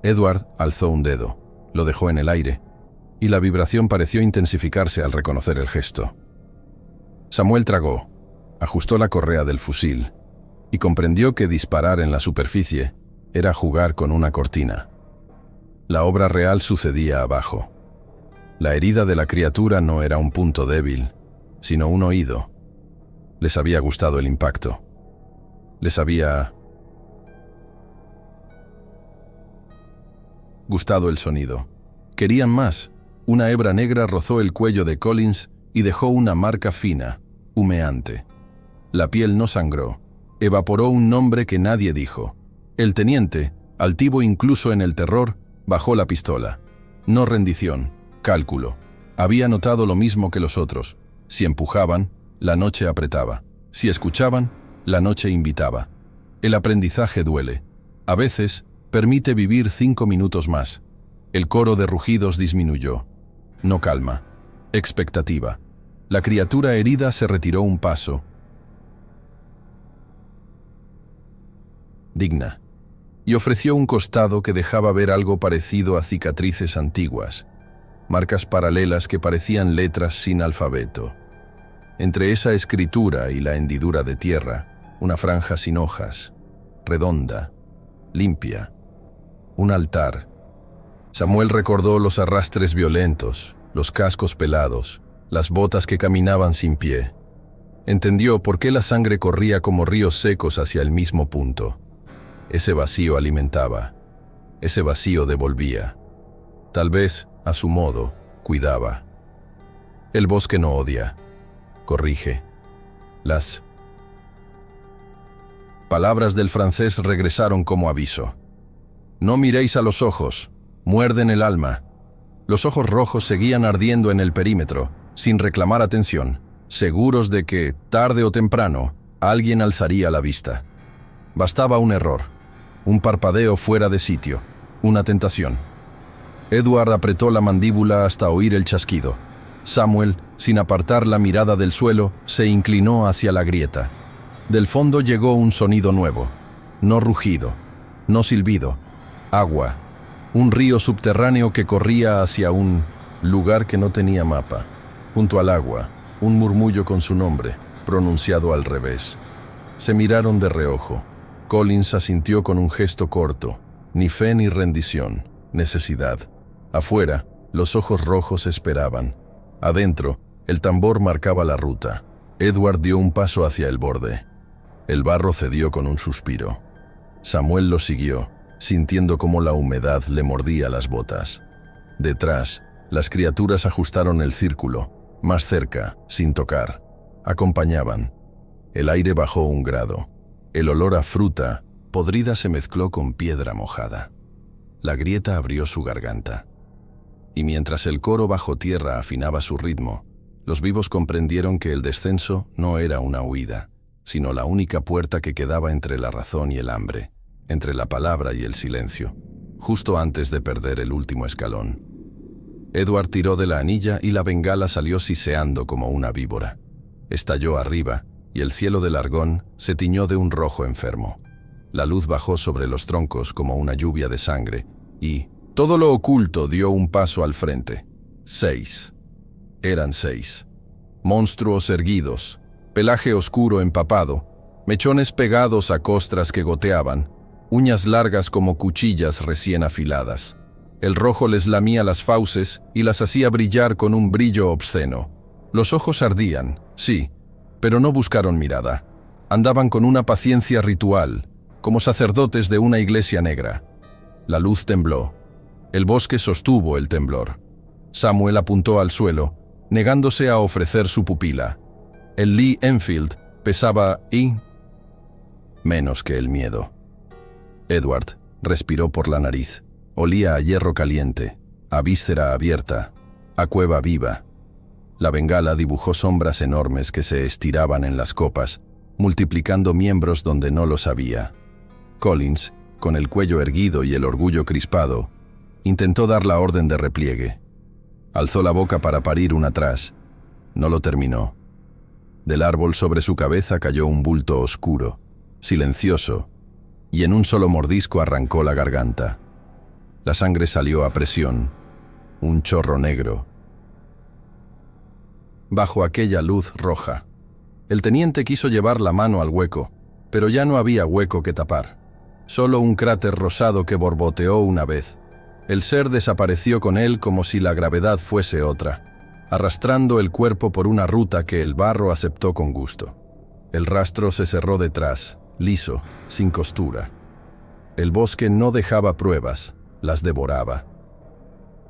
Edward alzó un dedo, lo dejó en el aire, y la vibración pareció intensificarse al reconocer el gesto. Samuel tragó, ajustó la correa del fusil, y comprendió que disparar en la superficie era jugar con una cortina. La obra real sucedía abajo. La herida de la criatura no era un punto débil, sino un oído. Les había gustado el impacto. Les había gustado el sonido. Querían más. Una hebra negra rozó el cuello de Collins y dejó una marca fina, humeante. La piel no sangró. Evaporó un nombre que nadie dijo. El teniente, altivo incluso en el terror, bajó la pistola. No rendición, cálculo. Había notado lo mismo que los otros. Si empujaban, la noche apretaba. Si escuchaban, la noche invitaba. El aprendizaje duele. A veces, permite vivir 5 minutos más. El coro de rugidos disminuyó. No calma. Expectativa. La criatura herida se retiró un paso. Digna. Y ofreció un costado que dejaba ver algo parecido a cicatrices antiguas. Marcas paralelas que parecían letras sin alfabeto. Entre esa escritura y la hendidura de tierra, una franja sin hojas, redonda, limpia. Un altar. Samuel recordó los arrastres violentos, los cascos pelados, las botas que caminaban sin pie. Entendió por qué la sangre corría como ríos secos hacia el mismo punto. Ese vacío alimentaba, ese vacío devolvía. Tal vez, a su modo, cuidaba. El bosque no odia, corrige. Las palabras del francés regresaron como aviso. No miréis a los ojos, muerden el alma. Los ojos rojos seguían ardiendo en el perímetro, sin reclamar atención, seguros de que, tarde o temprano, alguien alzaría la vista. Bastaba un error, un parpadeo fuera de sitio, una tentación. Edward apretó la mandíbula hasta oír el chasquido. Samuel, sin apartar la mirada del suelo, se inclinó hacia la grieta. Del fondo llegó un sonido nuevo, no rugido, no silbido, agua. Un río subterráneo que corría hacia un lugar que no tenía mapa. Junto al agua, un murmullo con su nombre, pronunciado al revés. Se miraron de reojo. Collins asintió con un gesto corto. Ni fe ni rendición, necesidad. Afuera, los ojos rojos esperaban. Adentro, el tambor marcaba la ruta. Edward dio un paso hacia el borde. El barro cedió con un suspiro. Samuel lo siguió, sintiendo cómo la humedad le mordía las botas. Detrás, las criaturas ajustaron el círculo, más cerca, sin tocar. Acompañaban. El aire bajó 1 grado. El olor a fruta podrida se mezcló con piedra mojada. La grieta abrió su garganta. Y mientras el coro bajo tierra afinaba su ritmo, los vivos comprendieron que el descenso no era una huida, sino la única puerta que quedaba entre la razón y el hambre, entre la palabra y el silencio, justo antes de perder el último escalón. Edward tiró de la anilla y la bengala salió siseando como una víbora. Estalló arriba y el cielo del Argón se tiñó de un rojo enfermo. La luz bajó sobre los troncos como una lluvia de sangre y todo lo oculto dio un paso al frente. 6. Eran 6. Monstruos erguidos, pelaje oscuro empapado, mechones pegados a costras que goteaban, uñas largas como cuchillas recién afiladas. El rojo les lamía las fauces y las hacía brillar con un brillo obsceno. Los ojos ardían, sí, pero no buscaron mirada. Andaban con una paciencia ritual, como sacerdotes de una iglesia negra. La luz tembló. El bosque sostuvo el temblor. Samuel apuntó al suelo, negándose a ofrecer su pupila. El Lee Enfield pesaba menos que el miedo. Edward respiró por la nariz. Olía a hierro caliente, a víscera abierta, a cueva viva. La bengala dibujó sombras enormes que se estiraban en las copas, multiplicando miembros donde no los había. Collins, con el cuello erguido y el orgullo crispado, intentó dar la orden de repliegue. Alzó la boca para parir un atrás. No lo terminó. Del árbol sobre su cabeza cayó un bulto oscuro, silencioso, y en un solo mordisco arrancó la garganta. La sangre salió a presión, un chorro negro. Bajo aquella luz roja, el teniente quiso llevar la mano al hueco, pero ya no había hueco que tapar. Solo un cráter rosado que borboteó una vez. El ser desapareció con él como si la gravedad fuese otra, arrastrando el cuerpo por una ruta que el barro aceptó con gusto. El rastro se cerró detrás, liso, sin costura. El bosque no dejaba pruebas, las devoraba.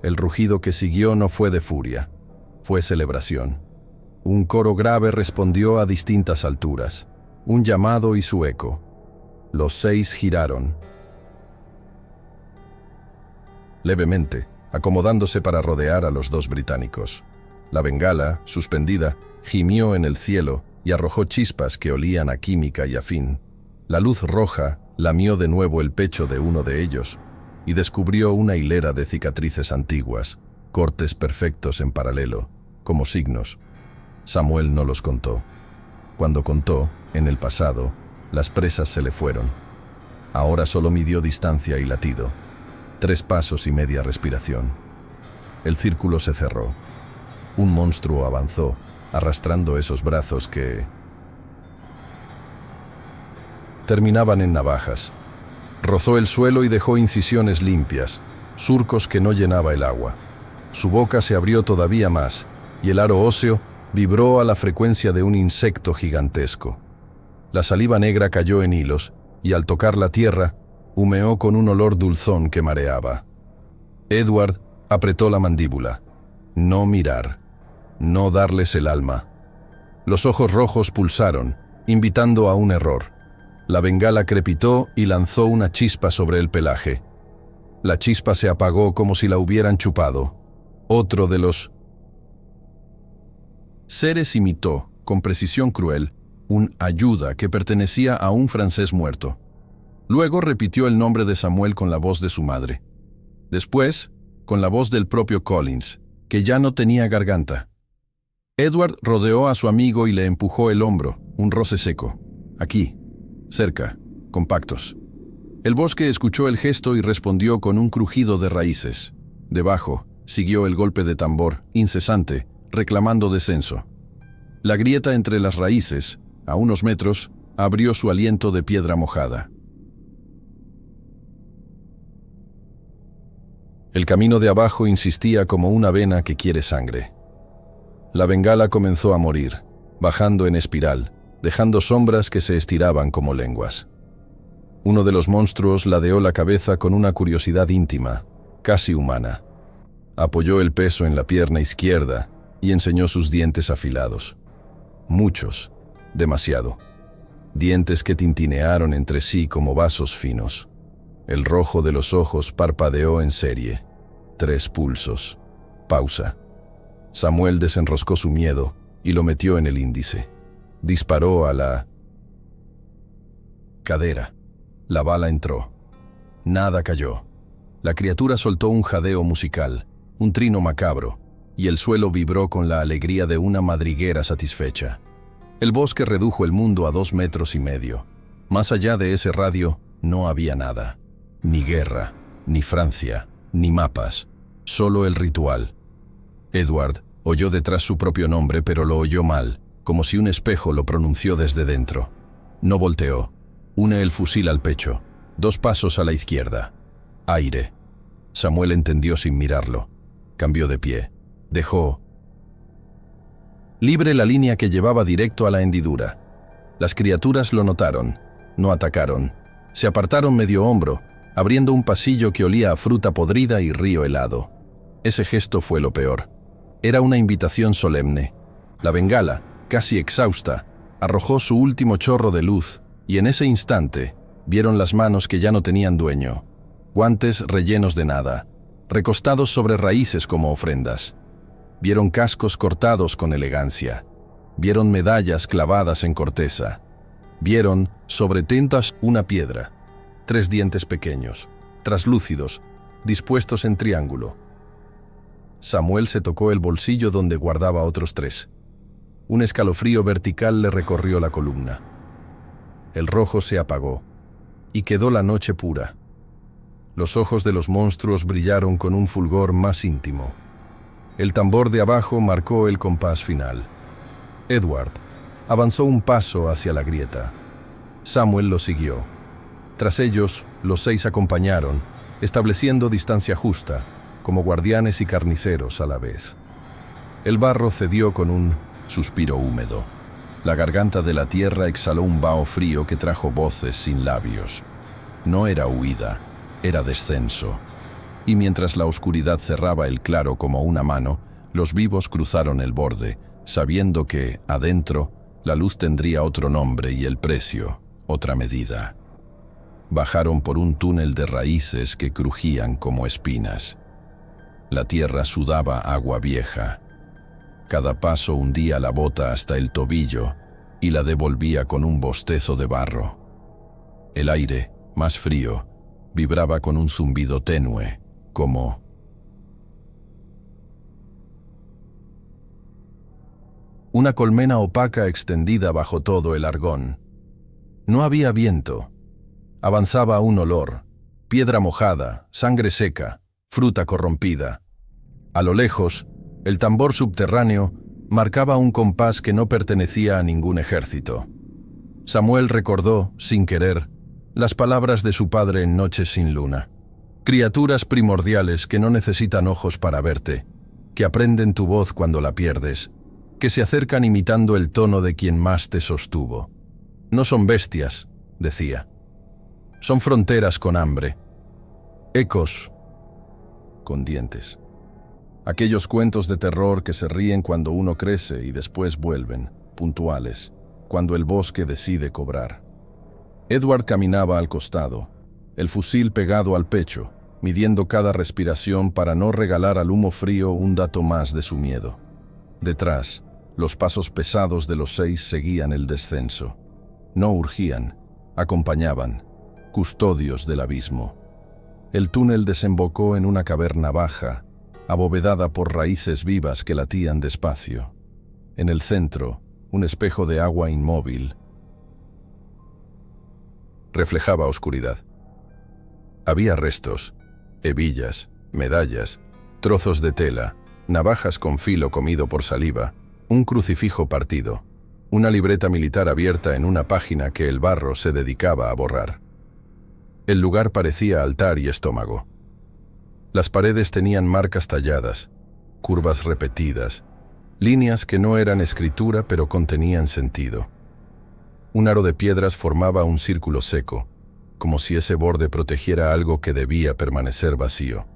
El rugido que siguió no fue de furia, fue celebración. Un coro grave respondió a distintas alturas, un llamado y su eco. Los 6 giraron. Levemente, acomodándose para rodear a los 2 británicos. La bengala, suspendida, gimió en el cielo y arrojó chispas que olían a química y a fin. La luz roja lamió de nuevo el pecho de uno de ellos y descubrió una hilera de cicatrices antiguas, cortes perfectos en paralelo, como signos. Samuel no los contó. Cuando contó, en el pasado, las presas se le fueron. Ahora solo midió distancia y latido. 3 pasos y media respiración. El círculo se cerró. Un monstruo avanzó, arrastrando esos brazos que terminaban en navajas. Rozó el suelo y dejó incisiones limpias, surcos que no llenaba el agua. Su boca se abrió todavía más, y el aro óseo vibró a la frecuencia de un insecto gigantesco. La saliva negra cayó en hilos, y al tocar la tierra, humeó con un olor dulzón que mareaba. Edward apretó la mandíbula. No mirar. No darles el alma. Los ojos rojos pulsaron, invitando a un error. La bengala crepitó y lanzó una chispa sobre el pelaje. La chispa se apagó como si la hubieran chupado. Otro de los seres imitó, con precisión cruel, un ayuda que pertenecía a un francés muerto. Luego repitió el nombre de Samuel con la voz de su madre. Después, con la voz del propio Collins, que ya no tenía garganta. Edward rodeó a su amigo y le empujó el hombro, un roce seco. Aquí, cerca, compactos. El bosque escuchó el gesto y respondió con un crujido de raíces. Debajo, siguió el golpe de tambor, incesante, reclamando descenso. La grieta entre las raíces, a unos metros, abrió su aliento de piedra mojada. El camino de abajo insistía como una vena que quiere sangre. La bengala comenzó a morir, bajando en espiral, dejando sombras que se estiraban como lenguas. Uno de los monstruos ladeó la cabeza con una curiosidad íntima, casi humana. Apoyó el peso en la pierna izquierda y enseñó sus dientes afilados. Muchos, demasiado. Dientes que tintinearon entre sí como vasos finos. El rojo de los ojos parpadeó en serie. 3 pulsos. Pausa. Samuel desenroscó su miedo y lo metió en el índice. Disparó a la cadera. La bala entró. Nada cayó. La criatura soltó un jadeo musical, un trino macabro, y el suelo vibró con la alegría de una madriguera satisfecha. El bosque redujo el mundo a 2,5 metros. Más allá de ese radio, no había nada. Ni guerra, ni Francia, ni mapas. Solo el ritual. Edward oyó detrás su propio nombre, pero lo oyó mal, como si un espejo lo pronunció desde dentro. No volteó. Une el fusil al pecho. 2 pasos a la izquierda. Aire. Samuel entendió sin mirarlo. Cambió de pie. Dejó libre la línea que llevaba directo a la hendidura. Las criaturas lo notaron. No atacaron. Se apartaron medio hombro, abriendo un pasillo que olía a fruta podrida y río helado. Ese gesto fue lo peor. Era una invitación solemne. La bengala, casi exhausta, arrojó su último chorro de luz, y en ese instante vieron las manos que ya no tenían dueño. Guantes rellenos de nada, recostados sobre raíces como ofrendas. Vieron cascos cortados con elegancia. Vieron medallas clavadas en corteza. Vieron, sobre tintas, una piedra. 3 dientes pequeños, traslúcidos, dispuestos en triángulo. Samuel se tocó el bolsillo donde guardaba otros 3. Un escalofrío vertical le recorrió la columna. El rojo se apagó, y quedó la noche pura. Los ojos de los monstruos brillaron con un fulgor más íntimo. El tambor de abajo marcó el compás final. Edward avanzó un paso hacia la grieta. Samuel lo siguió. Tras ellos, los 6 acompañaron, estableciendo distancia justa, como guardianes y carniceros a la vez. El barro cedió con un suspiro húmedo. La garganta de la tierra exhaló un vaho frío que trajo voces sin labios. No era huida, era descenso. Y mientras la oscuridad cerraba el claro como una mano, los vivos cruzaron el borde, sabiendo que, adentro, la luz tendría otro nombre y el precio, otra medida. Bajaron por un túnel de raíces que crujían como espinas. La tierra sudaba agua vieja. Cada paso hundía la bota hasta el tobillo y la devolvía con un bostezo de barro. El aire, más frío, vibraba con un zumbido tenue, como una colmena opaca extendida bajo todo el argón. No había viento. Avanzaba un olor, piedra mojada, sangre seca, fruta corrompida. A lo lejos, el tambor subterráneo marcaba un compás que no pertenecía a ningún ejército. Samuel recordó, sin querer, las palabras de su padre en Noches sin luna. Criaturas primordiales que no necesitan ojos para verte, que aprenden tu voz cuando la pierdes, que se acercan imitando el tono de quien más te sostuvo. No son bestias, decía. Son fronteras con hambre. Ecos con dientes. Aquellos cuentos de terror que se ríen cuando uno crece y después vuelven, puntuales, cuando el bosque decide cobrar. Edward caminaba al costado, el fusil pegado al pecho, midiendo cada respiración para no regalar al humo frío un dato más de su miedo. Detrás, los pasos pesados de los 6 seguían el descenso. No urgían, acompañaban, custodios del abismo. El túnel desembocó en una caverna baja, abovedada por raíces vivas que latían despacio. En el centro, un espejo de agua inmóvil reflejaba oscuridad. Había restos, hebillas, medallas, trozos de tela, navajas con filo comido por saliva, un crucifijo partido, una libreta militar abierta en una página que el barro se dedicaba a borrar. El lugar parecía altar y estómago. Las paredes tenían marcas talladas, curvas repetidas, líneas que no eran escritura pero contenían sentido. Un aro de piedras formaba un círculo seco, como si ese borde protegiera algo que debía permanecer vacío.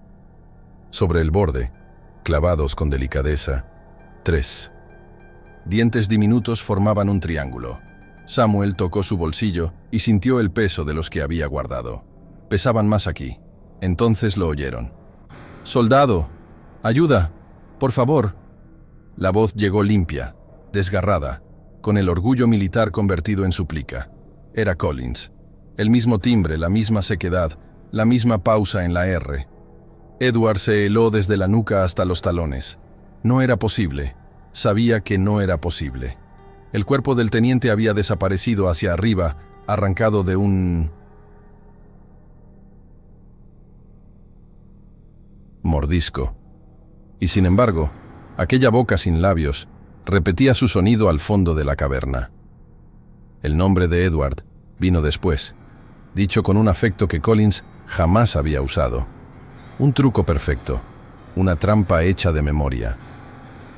Sobre el borde, clavados con delicadeza, 3 dientes diminutos formaban un triángulo. Samuel tocó su bolsillo y sintió el peso de los que había guardado. Pesaban más aquí. Entonces lo oyeron. «¡Soldado! ¡Ayuda! ¡Por favor!». La voz llegó limpia, desgarrada, con el orgullo militar convertido en súplica. Era Collins. El mismo timbre, la misma sequedad, la misma pausa en la R. Edward se heló desde la nuca hasta los talones. No era posible. Sabía que no era posible. El cuerpo del teniente había desaparecido hacia arriba, arrancado de un mordisco. Y sin embargo, aquella boca sin labios repetía su sonido al fondo de la caverna. El nombre de Edward vino después, dicho con un afecto que Collins jamás había usado. Un truco perfecto, una trampa hecha de memoria.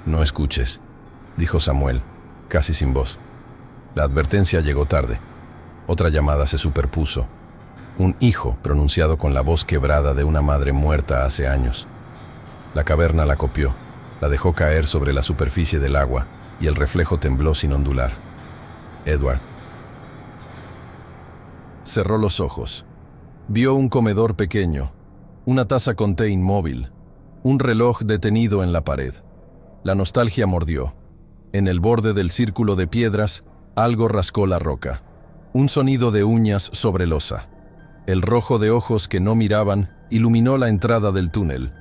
«No escuches», dijo Samuel, casi sin voz. La advertencia llegó tarde. Otra llamada se superpuso. Un hijo pronunciado con la voz quebrada de una madre muerta hace años. La caverna la copió, la dejó caer sobre la superficie del agua y el reflejo tembló sin ondular. Edward cerró los ojos. Vio un comedor pequeño, una taza con té inmóvil, un reloj detenido en la pared. La nostalgia mordió. En el borde del círculo de piedras, algo rascó la roca. Un sonido de uñas sobre losa. El rojo de ojos que no miraban iluminó la entrada del túnel.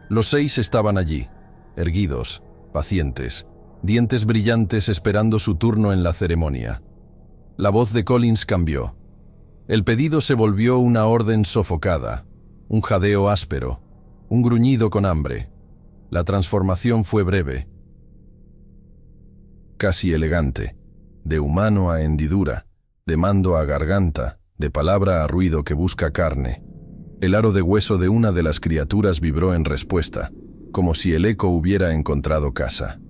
Los 6 estaban allí, erguidos, pacientes, dientes brillantes esperando su turno en la ceremonia. La voz de Collins cambió. El pedido se volvió una orden sofocada, un jadeo áspero, un gruñido con hambre. La transformación fue breve, casi elegante, de humano a hendidura, de mando a garganta, de palabra a ruido que busca carne. El aro de hueso de una de las criaturas vibró en respuesta, como si el eco hubiera encontrado casa.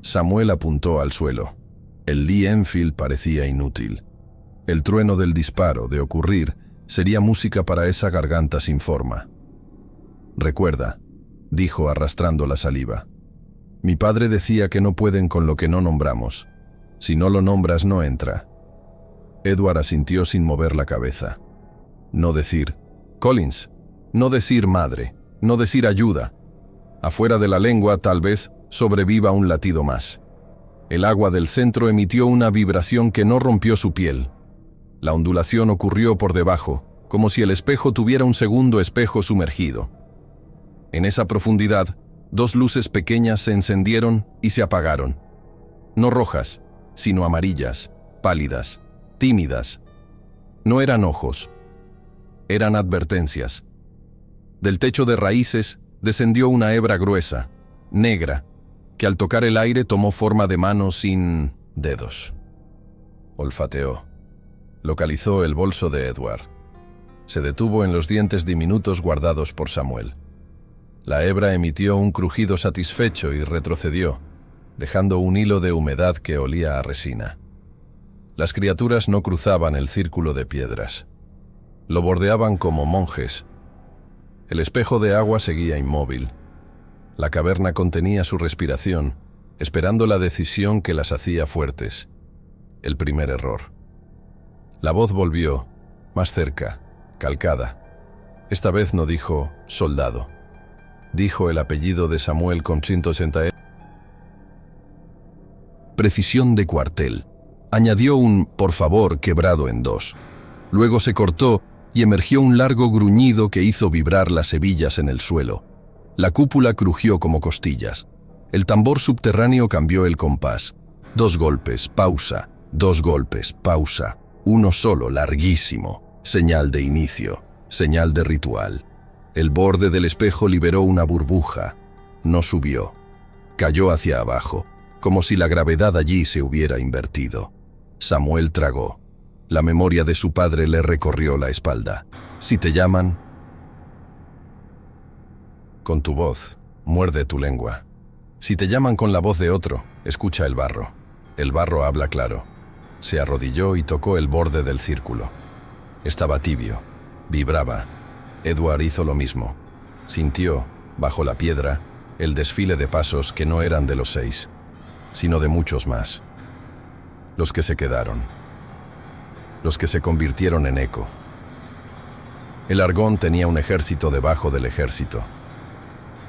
Samuel apuntó al suelo. El Lee Enfield parecía inútil. El trueno del disparo, de ocurrir, sería música para esa garganta sin forma. «Recuerda», dijo arrastrando la saliva. «Mi padre decía que no pueden con lo que no nombramos. Si no lo nombras, no entra». Edward asintió sin mover la cabeza. No decir «Collins», no decir «madre», no decir «ayuda». Afuera de la lengua, tal vez, sobreviva un latido más. El agua del centro emitió una vibración que no rompió su piel. La ondulación ocurrió por debajo, como si el espejo tuviera un segundo espejo sumergido. En esa profundidad, dos luces pequeñas se encendieron y se apagaron. No rojas, sino amarillas, pálidas, tímidas. No eran ojos, eran advertencias. Del techo de raíces descendió una hebra gruesa, negra, que al tocar el aire tomó forma de mano sin dedos. Olfateó. Localizó el bolso de Edward. Se detuvo en los dientes diminutos guardados por Samuel. La hebra emitió un crujido satisfecho y retrocedió, dejando un hilo de humedad que olía a resina. Las criaturas no cruzaban el círculo de piedras. Lo bordeaban como monjes. El espejo de agua seguía inmóvil. La caverna contenía su respiración, esperando la decisión que las hacía fuertes. El primer error. La voz volvió, más cerca, calcada. Esta vez no dijo «soldado». Dijo el apellido de Samuel con 160. Precisión de cuartel. Añadió un «por favor» quebrado en dos. Luego se cortó y emergió un largo gruñido que hizo vibrar las hebillas en el suelo. La cúpula crujió como costillas. El tambor subterráneo cambió el compás. 2 golpes, pausa. 2 golpes, pausa. Uno solo, larguísimo. Señal de inicio. Señal de ritual. El borde del espejo liberó una burbuja. No subió. Cayó hacia abajo, como si la gravedad allí se hubiera invertido. Samuel tragó. La memoria de su padre le recorrió la espalda. Si te llaman, con tu voz, muerde tu lengua. Si te llaman con la voz de otro, escucha el barro. El barro habla claro. Se arrodilló y tocó el borde del círculo. Estaba tibio, vibraba. Edward hizo lo mismo. Sintió, bajo la piedra, el desfile de pasos que no eran de los 6, sino de muchos más. Los que se quedaron. Los que se convirtieron en eco. El Argón tenía un ejército debajo del ejército.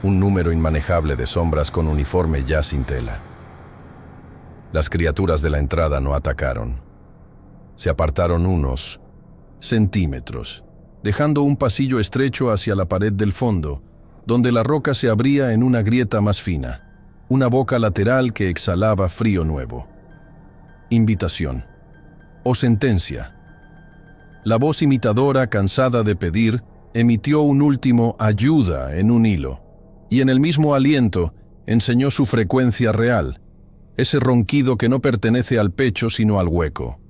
Un número inmanejable de sombras con uniforme ya sin tela. Las criaturas de la entrada no atacaron. Se apartaron unos centímetros, dejando un pasillo estrecho hacia la pared del fondo, donde la roca se abría en una grieta más fina, una boca lateral que exhalaba frío nuevo. Invitación. O sentencia. La voz imitadora, cansada de pedir, emitió un último ayuda en un hilo, y en el mismo aliento enseñó su frecuencia real, ese ronquido que no pertenece al pecho sino al hueco.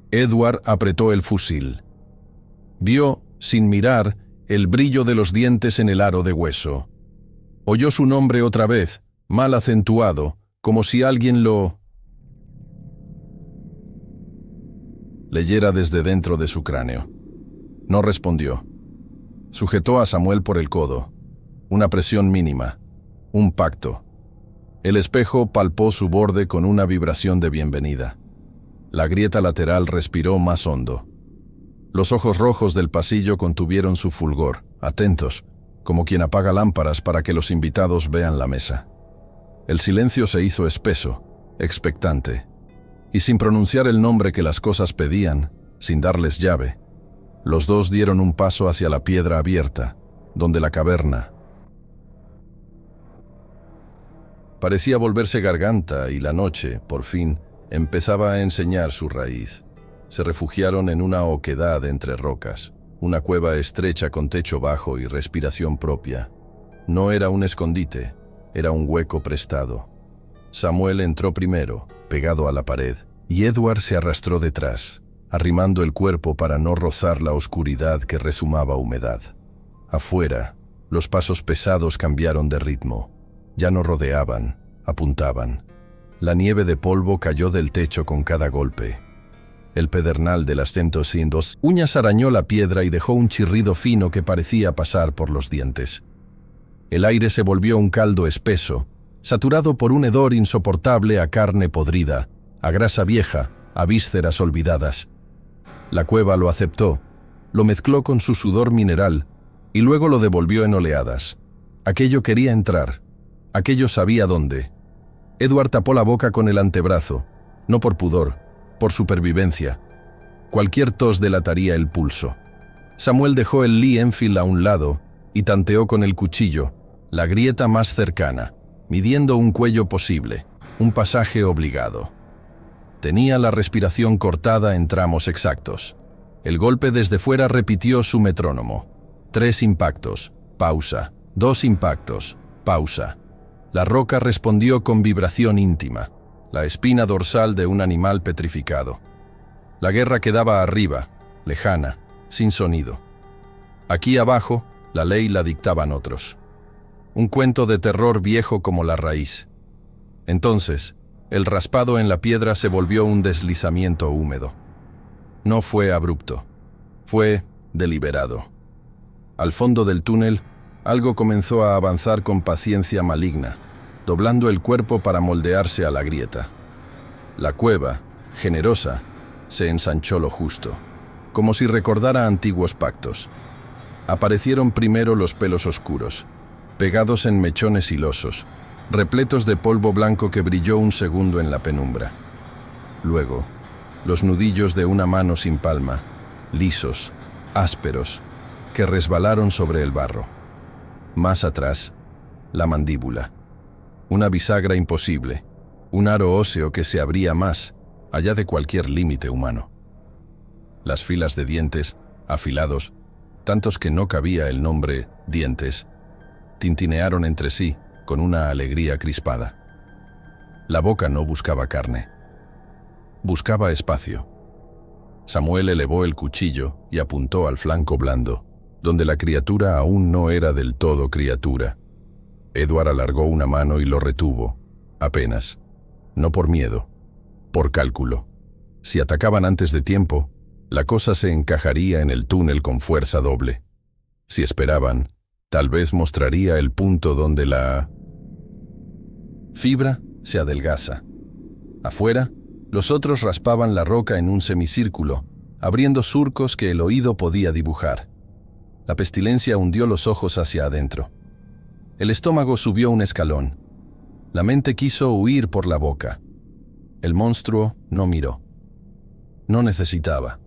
Edward apretó el fusil. Vio, sin mirar, el brillo de los dientes en el aro de hueso. Oyó su nombre otra vez, mal acentuado, como si alguien lo leyera desde dentro de su cráneo. No respondió. Sujetó a Samuel por el codo. Una presión mínima. Un pacto. El espejo palpó su borde con una vibración de bienvenida. La grieta lateral respiró más hondo. Los ojos rojos del pasillo contuvieron su fulgor, atentos, como quien apaga lámparas para que los invitados vean la mesa. El silencio se hizo espeso, expectante, y sin pronunciar el nombre que las cosas pedían, sin darles llave, los dos dieron un paso hacia la piedra abierta, donde la caverna parecía volverse garganta y la noche, por fin, empezaba a enseñar su raíz. Se refugiaron en una oquedad entre rocas, una cueva estrecha con techo bajo y respiración propia. No era un escondite, era un hueco prestado. Samuel entró primero, pegado a la pared, y Edward se arrastró detrás, arrimando el cuerpo para no rozar la oscuridad que rezumaba humedad. Afuera, los pasos pesados cambiaron de ritmo. Ya no rodeaban, apuntaban. La nieve de polvo cayó del techo con cada golpe. El pedernal de las 102 uñas arañó la piedra y dejó un chirrido fino que parecía pasar por los dientes. El aire se volvió un caldo espeso, saturado por un hedor insoportable a carne podrida, a grasa vieja, a vísceras olvidadas. La cueva lo aceptó, lo mezcló con su sudor mineral y luego lo devolvió en oleadas. Aquello quería entrar, aquello sabía dónde. Edward tapó la boca con el antebrazo, no por pudor, por supervivencia. Cualquier tos delataría el pulso. Samuel dejó el Lee Enfield a un lado y tanteó con el cuchillo la grieta más cercana, midiendo un cuello posible, un pasaje obligado. Tenía la respiración cortada en tramos exactos. El golpe desde fuera repitió su metrónomo. 3 impactos, pausa, 2 impactos, pausa. La roca respondió con vibración íntima, la espina dorsal de un animal petrificado. La guerra quedaba arriba, lejana, sin sonido. Aquí abajo, la ley la dictaban otros. Un cuento de terror viejo como la raíz. Entonces, el raspado en la piedra se volvió un deslizamiento húmedo. No fue abrupto, fue deliberado. Al fondo del túnel, algo comenzó a avanzar con paciencia maligna, doblando el cuerpo para moldearse a la grieta. La cueva, generosa, se ensanchó lo justo, como si recordara antiguos pactos. Aparecieron primero los pelos oscuros, pegados en mechones hilosos, repletos de polvo blanco que brilló un segundo en la penumbra. Luego, los nudillos de una mano sin palma, lisos, ásperos, que resbalaron sobre el barro. Más atrás, la mandíbula. Una bisagra imposible, un aro óseo que se abría más, allá de cualquier límite humano. Las filas de dientes, afilados, tantos que no cabía el nombre dientes, tintinearon entre sí con una alegría crispada. La boca no buscaba carne, buscaba espacio. Samuel elevó el cuchillo y apuntó al flanco blando, donde la criatura aún no era del todo criatura. Edward alargó una mano y lo retuvo, apenas, no por miedo, por cálculo. Si atacaban antes de tiempo, la cosa se encajaría en el túnel con fuerza doble. Si esperaban, tal vez mostraría el punto donde la fibra se adelgaza. Afuera, los otros raspaban la roca en un semicírculo, abriendo surcos que el oído podía dibujar. La pestilencia hundió los ojos hacia adentro. El estómago subió un escalón. La mente quiso huir por la boca. El monstruo no miró. No necesitaba.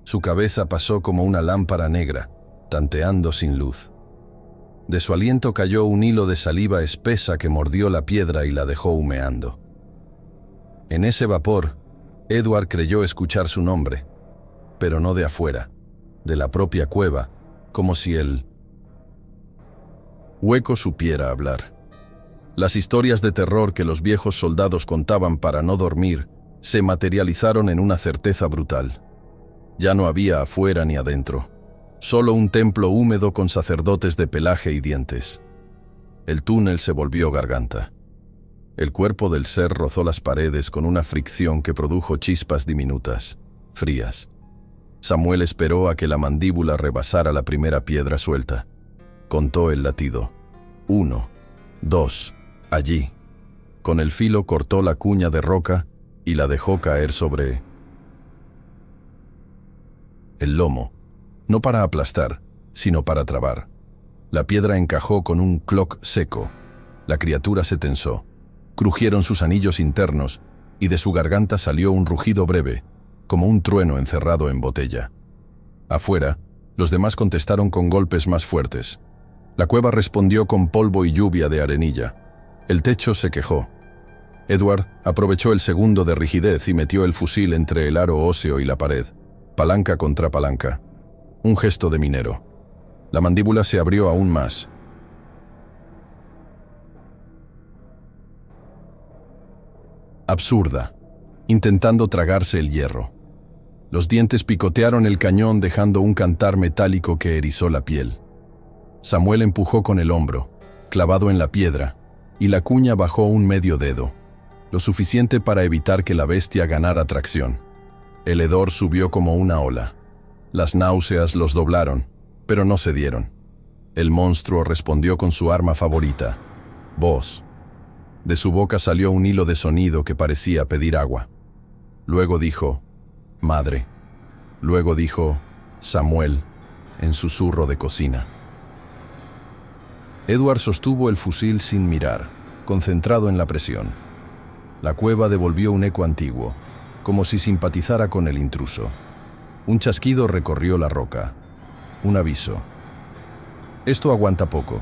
Su cabeza pasó como una lámpara negra, tanteando sin luz. De su aliento cayó un hilo de saliva espesa que mordió la piedra y la dejó humeando. En ese vapor, Edward creyó escuchar su nombre, pero no de afuera, de la propia cueva, como si el hueco supiera hablar. Las historias de terror que los viejos soldados contaban para no dormir se materializaron en una certeza brutal. Ya no había afuera ni adentro, solo un templo húmedo con sacerdotes de pelaje y dientes. El túnel se volvió garganta. El cuerpo del ser rozó las paredes con una fricción que produjo chispas diminutas, frías. Samuel esperó a que la mandíbula rebasara la primera piedra suelta. Contó el latido. 1, 2, allí. Con el filo cortó la cuña de roca y la dejó caer sobre el lomo, no para aplastar, sino para trabar. La piedra encajó con un cloc seco. La criatura se tensó. Crujieron sus anillos internos y de su garganta salió un rugido breve, como un trueno encerrado en botella. Afuera, los demás contestaron con golpes más fuertes. La cueva respondió con polvo y lluvia de arenilla. El techo se quejó. Edward aprovechó el segundo de rigidez y metió el fusil entre el aro óseo y la pared, palanca contra palanca. Un gesto de minero. La mandíbula se abrió aún más. Absurda, intentando tragarse el hierro. Los dientes picotearon el cañón dejando un cantar metálico que erizó la piel. Samuel empujó con el hombro, clavado en la piedra, y la cuña bajó un medio dedo. lo suficiente para evitar que la bestia ganara tracción. El hedor subió como una ola. Las náuseas los doblaron, pero no cedieron. El monstruo respondió con su arma favorita, voz. De su boca salió un hilo de sonido que parecía pedir agua. Luego dijo, madre. Luego dijo, Samuel, en susurro de cocina. Edward sostuvo el fusil sin mirar, concentrado en la presión. La cueva devolvió un eco antiguo, como si simpatizara con el intruso. Un chasquido recorrió la roca. Un aviso. Esto aguanta poco.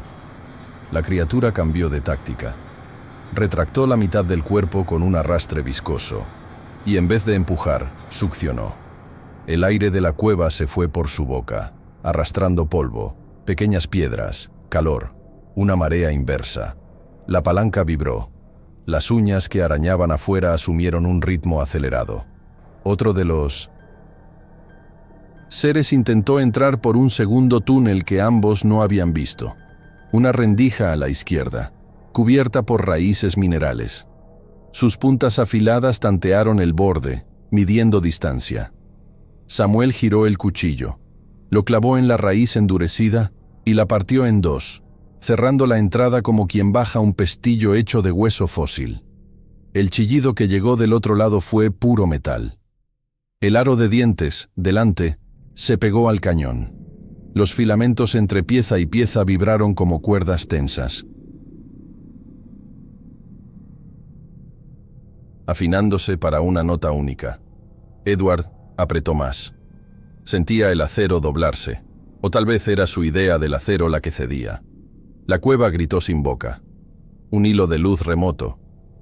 La criatura cambió de táctica. Retractó la mitad del cuerpo con un arrastre viscoso, y en vez de empujar, succionó. El aire de la cueva se fue por su boca, arrastrando polvo, pequeñas piedras, calor, una marea inversa. La palanca vibró. Las uñas que arañaban afuera asumieron un ritmo acelerado. Otro de los seres intentó entrar por un segundo túnel que ambos no habían visto. Una rendija a la izquierda, cubierta por raíces minerales. Sus puntas afiladas tantearon el borde, midiendo distancia. Samuel giró el cuchillo, lo clavó en la raíz endurecida y la partió en dos, cerrando la entrada como quien baja un pestillo hecho de hueso fósil. El chillido que llegó del otro lado fue puro metal. El aro de dientes, delante, se pegó al cañón. Los filamentos entre pieza y pieza vibraron como cuerdas tensas. Afinándose para una nota única, Edward apretó más. Sentía el acero doblarse, o tal vez era su idea del acero la que cedía. La cueva gritó sin boca. Un hilo de luz remoto,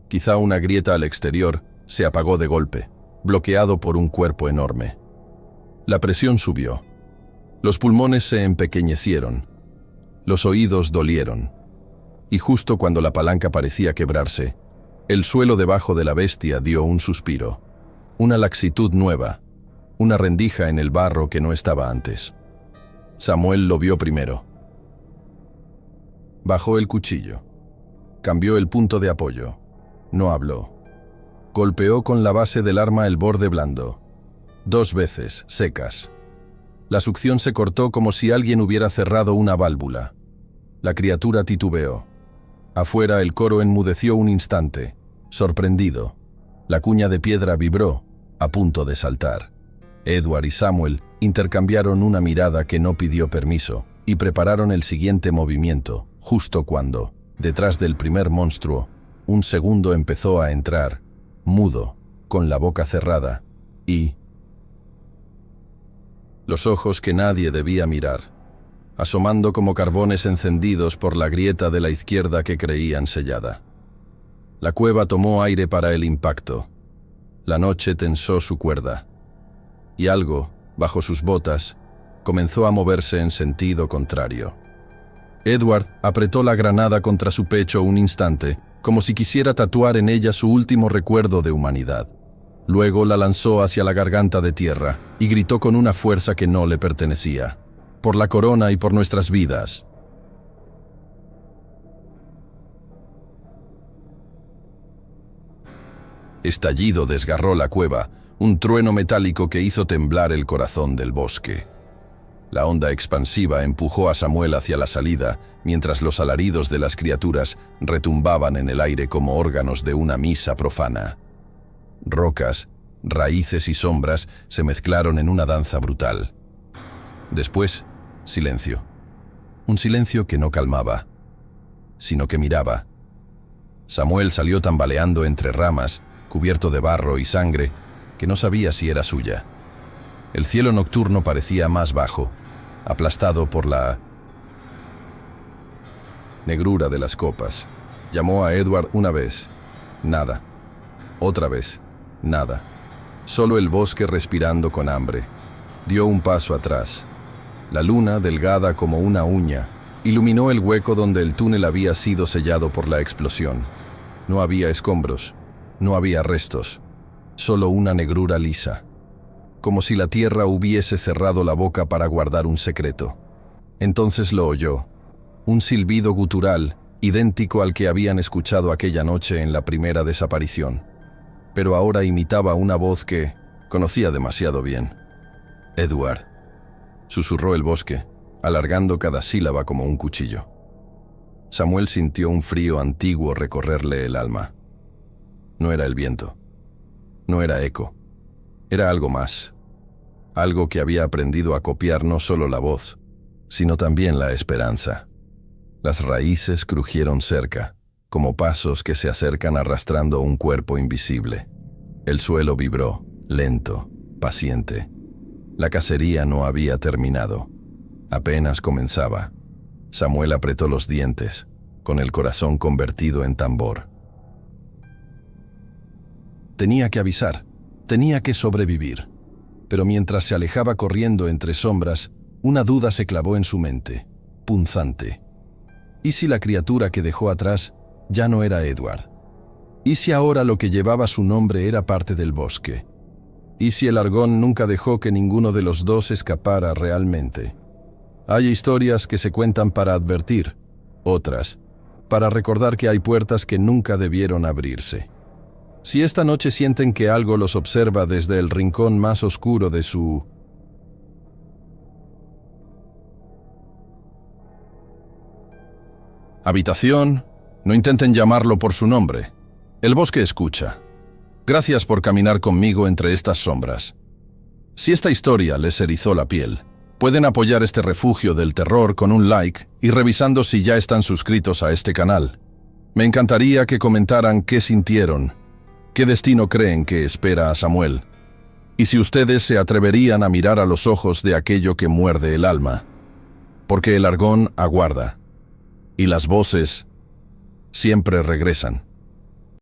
quizá una grieta al exterior, se apagó de golpe, bloqueado por un cuerpo enorme. La presión subió. Los pulmones se empequeñecieron. Los oídos dolieron. Y justo cuando la palanca parecía quebrarse, el suelo debajo de la bestia dio un suspiro. Una laxitud nueva. Una rendija en el barro que no estaba antes. Samuel lo vio primero. Bajó el cuchillo. Cambió el punto de apoyo. No habló. Golpeó con la base del arma el borde blando. 2 veces, secas. La succión se cortó como si alguien hubiera cerrado una válvula. La criatura titubeó. Afuera el coro enmudeció un instante, sorprendido. La cuña de piedra vibró, a punto de saltar. Edward y Samuel intercambiaron una mirada que no pidió permiso y prepararon el siguiente movimiento, justo cuando, detrás del primer monstruo, un segundo empezó a entrar, mudo, con la boca cerrada, y los ojos que nadie debía mirar, asomando como carbones encendidos por la grieta de la izquierda que creían sellada. La cueva tomó aire para el impacto. La noche tensó su cuerda. Y algo, bajo sus botas, comenzó a moverse en sentido contrario. Edward apretó la granada contra su pecho un instante, como si quisiera tatuar en ella su último recuerdo de humanidad. Luego la lanzó hacia la garganta de tierra y gritó con una fuerza que no le pertenecía. «Por la corona y por nuestras vidas». Estallido desgarró la cueva, un trueno metálico que hizo temblar el corazón del bosque. La onda expansiva empujó a Samuel hacia la salida, mientras los alaridos de las criaturas retumbaban en el aire como órganos de una misa profana. Rocas, raíces y sombras se mezclaron en una danza brutal. Después, silencio. Un silencio que no calmaba, sino que miraba. Samuel salió tambaleando entre ramas, cubierto de barro y sangre, que no sabía si era suya. El cielo nocturno parecía más bajo, aplastado por la negrura de las copas. Llamó a Edward una vez. Nada. Otra vez. Nada. Solo el bosque respirando con hambre. Dio un paso atrás. La luna, delgada como una uña, iluminó el hueco donde el túnel había sido sellado por la explosión. No había escombros. No había restos. Solo una negrura lisa. Como si la tierra hubiese cerrado la boca para guardar un secreto. Entonces lo oyó. Un silbido gutural idéntico al que habían escuchado aquella noche en la primera desaparición, pero ahora imitaba una voz que conocía demasiado bien. «Edward», susurró el bosque, alargando cada sílaba como un cuchillo. Samuel sintió un frío antiguo recorrerle el alma. No era el viento, no era eco, era algo más, algo que había aprendido a copiar no solo la voz, sino también la esperanza. Las raíces crujieron cerca, como pasos que se acercan arrastrando un cuerpo invisible. El suelo vibró, lento, paciente. La cacería no había terminado. Apenas comenzaba. Samuel apretó los dientes, con el corazón convertido en tambor. Tenía que avisar, tenía que sobrevivir. Pero mientras se alejaba corriendo entre sombras, una duda se clavó en su mente, punzante. ¿Y si la criatura que dejó atrás ya no era Edward? ¿Y si ahora lo que llevaba su nombre era parte del bosque? ¿Y si el Argón nunca dejó que ninguno de los dos escapara realmente? Hay historias que se cuentan para advertir, otras para recordar que hay puertas que nunca debieron abrirse. Si esta noche sienten que algo los observa desde el rincón más oscuro de su habitación, no intenten llamarlo por su nombre. El bosque escucha. Gracias por caminar conmigo entre estas sombras. Si esta historia les erizó la piel, pueden apoyar este refugio del terror con un like y revisando si ya están suscritos a este canal. Me encantaría que comentaran qué sintieron, qué destino creen que espera a Samuel, y si ustedes se atreverían a mirar a los ojos de aquello que muerde el alma, porque el Argón aguarda, y las voces siempre regresan.